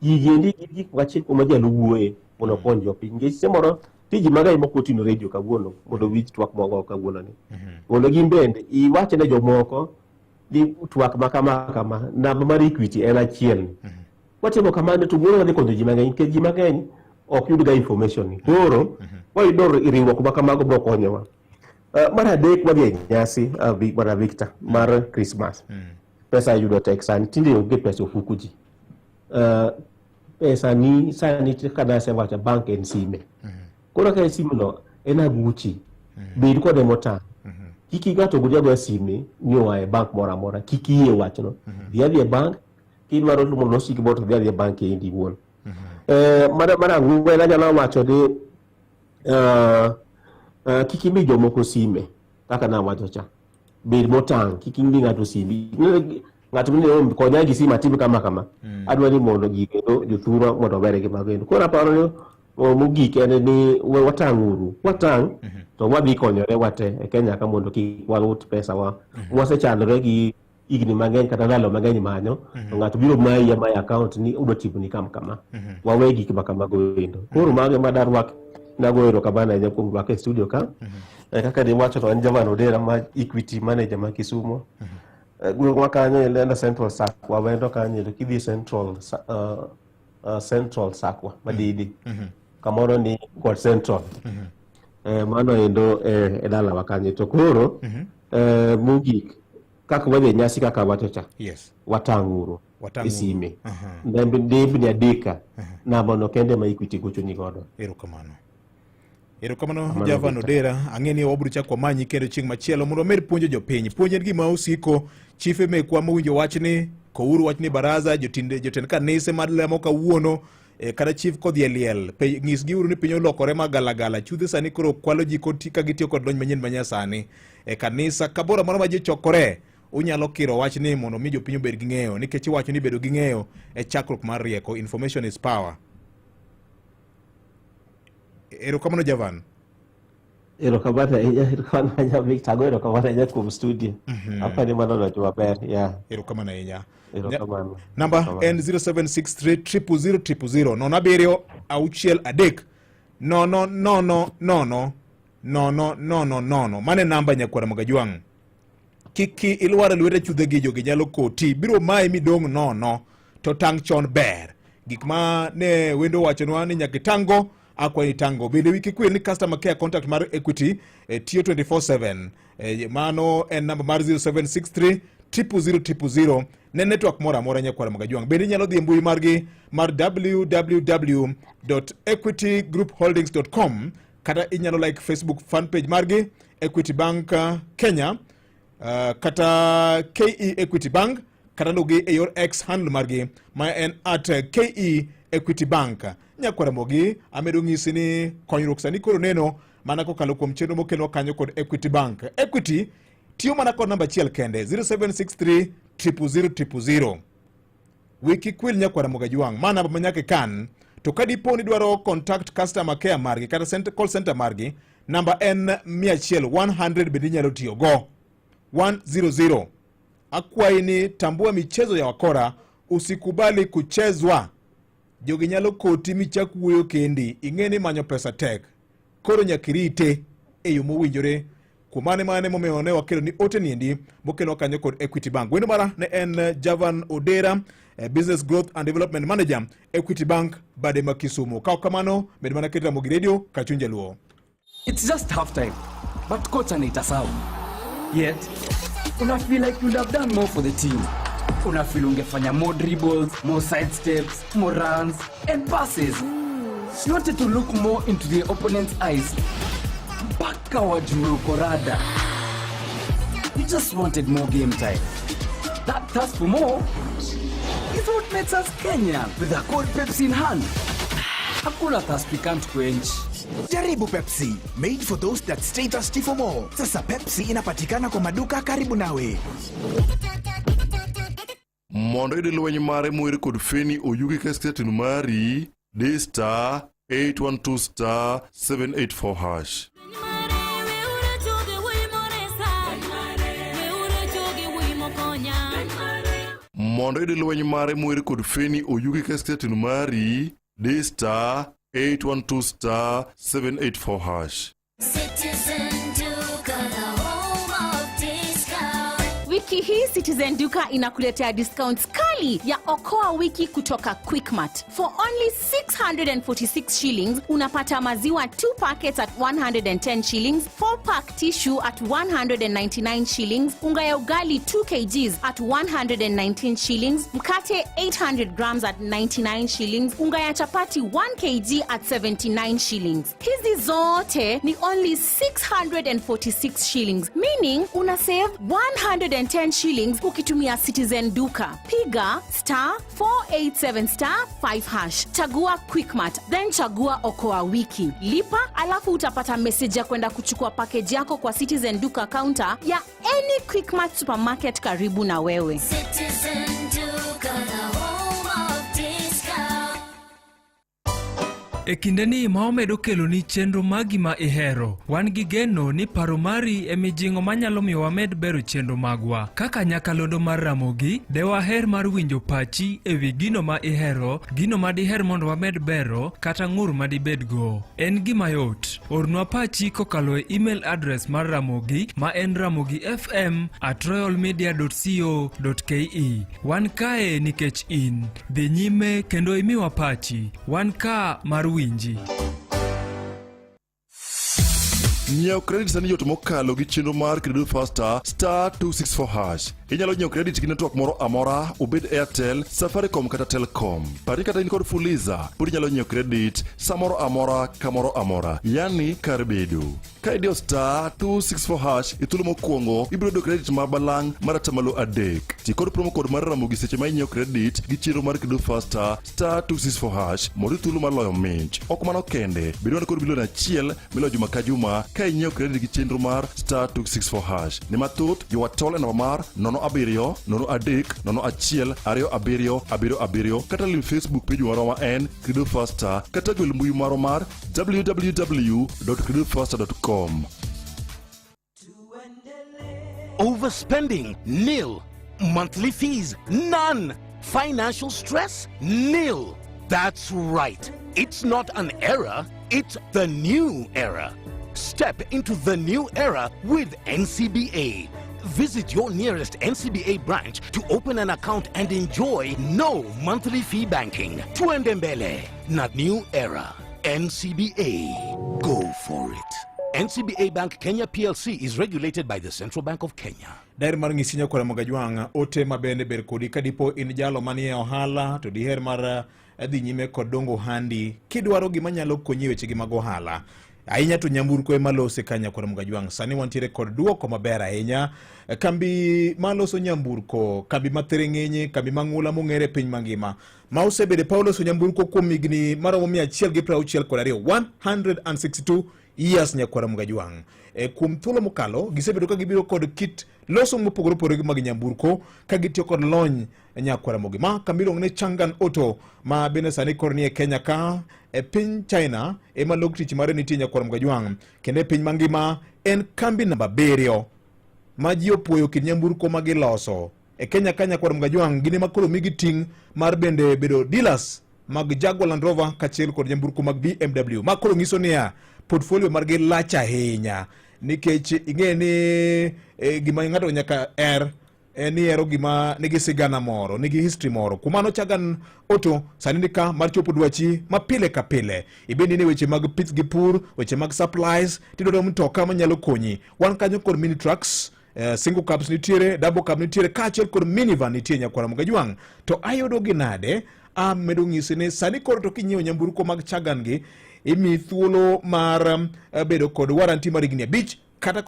Gigi endi gik wachiel kuom jalo wuoye mondo konyo jopiny nikech semoro tiji magay moko tino radio kawuono mondo wich twak mogo kawuono ni mondo gimbende iwache ne jomoko ni twak makama namba mar Equity en achiel watimo kamano to wuono dhi konyo ji mang'eny nikech ji mang'eny ok yud ga information ni koro wayudo riwruok makamago biro konyowa. Mar adek wadhi e nyasi mar Victor mar Christmas. Pesa yudo tek sani tinde onge pesa ofuku ji. Pesa ni sani kada se wacha bank en sime. Kora ka simu no en aguchi bed kode mota kiki gato gujago sime nyoa e bank mora mora kiki ye wachno dhi e bank kin maro lumo no siki boto dhi e bank indi won mara ngwe na jana wacho de kiki mi jomoko sime kaka na wacho cha bed motang kiki ngi ngato sime ngato mne ko nyagi sima tibu kama adwa ni mondo gikendo jothuro mondo bere gi magendo kora paro mogik en ni watang' to wadhi konyore wate e Kenya ka mondo kik walut pesa wa wasechandore gi igni mang'eny kata ndalo mang'eny manyo to ng'ato biro mayi ya my account ni udo tipo ni kama wawe gik makamago endo koro mage madar wak nago erokamano ahinya kuom wak e studio ka kaka ni wacho to en Javan Odera ma Equity manager ma Kisumu gweng'wa kanyo ilenda Central Sakwa wendo kanyo to kidhi Central Sakwa madidi kamoro ni God Central mano endo e dala wakanye to koro mogik kaka wadhi nyasi kaka wachocha watang'uro isime ndembni adeka na bono kende ma Equity gocho ni godo. Erokamano Javan Odera ang'eni wabiro chako manyi kendo chieng' machielo mondo med puonjo jopiny puonj en gima osiko chife mekwa mowinjo wachni kouru wachni baraza jotend kanise madlemo kawuono kada chief kodhi liel ng'isgi uru ni piny olokore magalagala chudhe sani koro kwalo ji ka gitiyo kod lony manyien manyasani e kanisa kabora moro ma ji chokore unyalo kiro wachni mondo mi jopiny obed gi ng'eyo nikech iwacho ni bedo gi ng'eyo e chakruok mar rieko. Information is power. Erokamano Javan. Erokamano ahinya Victor, go erokamano ahinya kuom studio apa ni mano locho maber erokamano ahinya. Number N 0763 nono abiriyo auchiel adek no mane namba nyakwara Magajwang. Kiki ilwara lwete chudhe gi jogi nyalo koti biro mai midong nono to tang' chon ber gik ma ne wendo wachonwa ni nyaka tango akwa ni tango bende wiki kwel ni customer care contact mar Equity tiyo 24/7 mano en namba mar 0763 000 ne network mora nyakwara Magajwang. Bende nyalo dhi mbui margi mar www.equitygroup.holdings.com kata inyalo like Facebook fan page margi Equity Bank Kenya kata KE Equity Bank kata logi e yor X handle margi ma en @KE Equity Bank. Nyakwara mogi amedo ng'isi ni konyruok sani koro neno mana kokalo kuom chenro mokelo kanyo kod Equity Bank. Equity tiyo mana kod namba achiel kende 0763 000. Wiki kwil Nyakwara Magajwang mana manyake kan to kadipo ni dwaro contact customer care margi kata call center margi namba en 100 bende nyalo tiyo go 100. Akwai ni tambua michezo ya wakora, usikubali kuchezwa. Jogi nyalo koti michak wuoyo kendi ing'eni manyo pesa tek koro nyakirite e yo mowinjore kumane mane momeone wakelo ni ote niendi mokelo kanyo kod Equity Bank. Wendo mara ne en Javan Odera, Business Growth and Development Manager Equity Bank bade ma Kisumu. Kao kamano med mana keta Mogi Radio kachunja luo. It's just half time but coach anaita sawa yet una feel like you have done more for the team. Una feel ungefanya more dribbles, more side steps, more runs and passes. You wanted to look more into the opponent's eyes. Mpaka wajue uko rada. You just wanted more game time. That thirst for more is what makes us Kenya with a cold Pepsi in hand. Hakuna thirst we can't quench. Jaribu Pepsi, made for those that stay thirsty for more. Sasa Pepsi inapatikana kwa maduka karibu nawe. Mondo ide lweny mare mwere kod feni oyugi ka station mari *812*784#. Mondo ide lweny mare mwere kod feni oyugi ka station mari *812*784#. Wiki hii Citizen Duka inakuletea discounts kali ya Okoa wiki kutoka Quickmart. For only 646 shillings, unapata maziwa 2 packets at 110 shillings, 4 pack tissue at 199 shillings, unga ya ugali 2 kgs at 119 shillings, mkate 800 grams at 99 shillings, unga ya chapati 1 kg at 79 shillings. Hizi zote ni only 646 shillings, meaning una save 110 shillings ukitumia Citizen Duka. Piga *487*5#. Chagua Quickmart, then chagua Okoa wiki. Lipa, alafu utapata message ya kwenda kuchukua package yako kwa Citizen Duka counter ya any Quickmart supermarket karibu na wewe. Citizen Duka, the home of discount. Ekindeni maomedo kelo ni chenro magi ma ihero. Wan gi geno ni paro mari emijingo manyalo miyo wamed bero chenro magwa. Kaka nyakalondo mar Ramogi, dewa her mar winjo pachi ewi gino ma ihero, gino ma diher mondo wamed bero, kata ng'ur ma dibedgo. En gima yot. Ornwa pachi kokalo e email address mar Ramogi ma en ramogifm@royalmedia.co.ke. Wan kae nikech in. Dhi nyime kendo imiwa pachi. Wan ka mar winji. Nyiew credit sani yot mokalo gi chenro mar Credit Faster *264#. Inyalo nyiew credit gi network moro amora, obed Airtel, Safaricom kata Telcom. Pari kata in kod Fuliza, pod inyalo nyiew credit samoro amora kamoro amora, yani kar bedo. Ka idiyo *264#, ithuolo mokwongo ibiro yudo credit ma balang' mar atamalo 3. Ti kod promo code mar Ramogi seche ma inyiew credit gi chenro mar Credit Faster *264# mondo ithuolo mar loyo mich. Ok mano kende, bedo kod bilion 1 miloyo juma ka juma ka inyiew credit gi chenro mar *264#. Ni mathoth jowatol e namba mar 0703012777 kata lim Facebook page marwa ma en Credit Faster kata gol mbui marwa mar www.creditfaster.com. Overspending? Nil. Monthly fees? None. Financial stress? Nil. That's right. It's not an era, it's the new era. Step into the new era with NCBA. Visit your nearest NCBA branch to open an account and enjoy no monthly fee banking. Tuendembele, not new era. NCBA. Go for it. NCBA Bank Kenya PLC is regulated by the Central Bank of Kenya. Dair mar ngisinya kwa Mogajwang, ote mabende ber kodi kadipo in jalo manie ohala to diher mar dhi nyime kod dongo handi kidwaro gima nyalo konyi weche gi mag ohala. Ainya to nyamburko malose kanya kwa Mogajwang. Sani wantiere kod duoko maber ahinya. Kambi maloso nyamburko, kambi matherengenye, kambi mang'ula mong'ere piny mangima. Ma osebede Paulo so nyamburko kuom higni maromo 162 162 years nyakwara Mogajwang. Kuom thuolo mokalo gisebedo ka gibiro kod kit loso mopogore opogore mag nyamburko ka gitiyo kod lony nyakwara Mogima. Kambi ne Changan Auto ma bende sani kornie Kenya ka piny China ema log tich mare nitie nyakwara Mogajwang. Kende piny mangima en kambi namba 7 ma ji opuoyo kit nyamburko ma giloso. Kenya ka nyakwara Mogajwang gine makoro migi ting mar bende bedo dealers mag Jaguar Land Rover kachiel kod nyamburko mag BMW. Makoro ngiso niya portfolio margi lach ahinya nikech ing'e ni gima ng'ato nyaka ni ero gima nigi sigana moro, nigi history moro. Kumano Changan Auto sani nika mar chopo dwachi mapile ka pile. Ibendi ni weche mag pith gi pur, weche mag supplies, tidoro mtoka manyalo konyi. Wan kanyo kod mini trucks, single cabs nitiere, double cab nitiere, kaachiel kod minivan nitie nyakwara Mogajwang'. To ayudo gi nade? Medo ng'isi ni sani koro to kinyiewo nyamburko mag Chagan gi imi thuolo mar bedo kod warranty mar higni 5 kata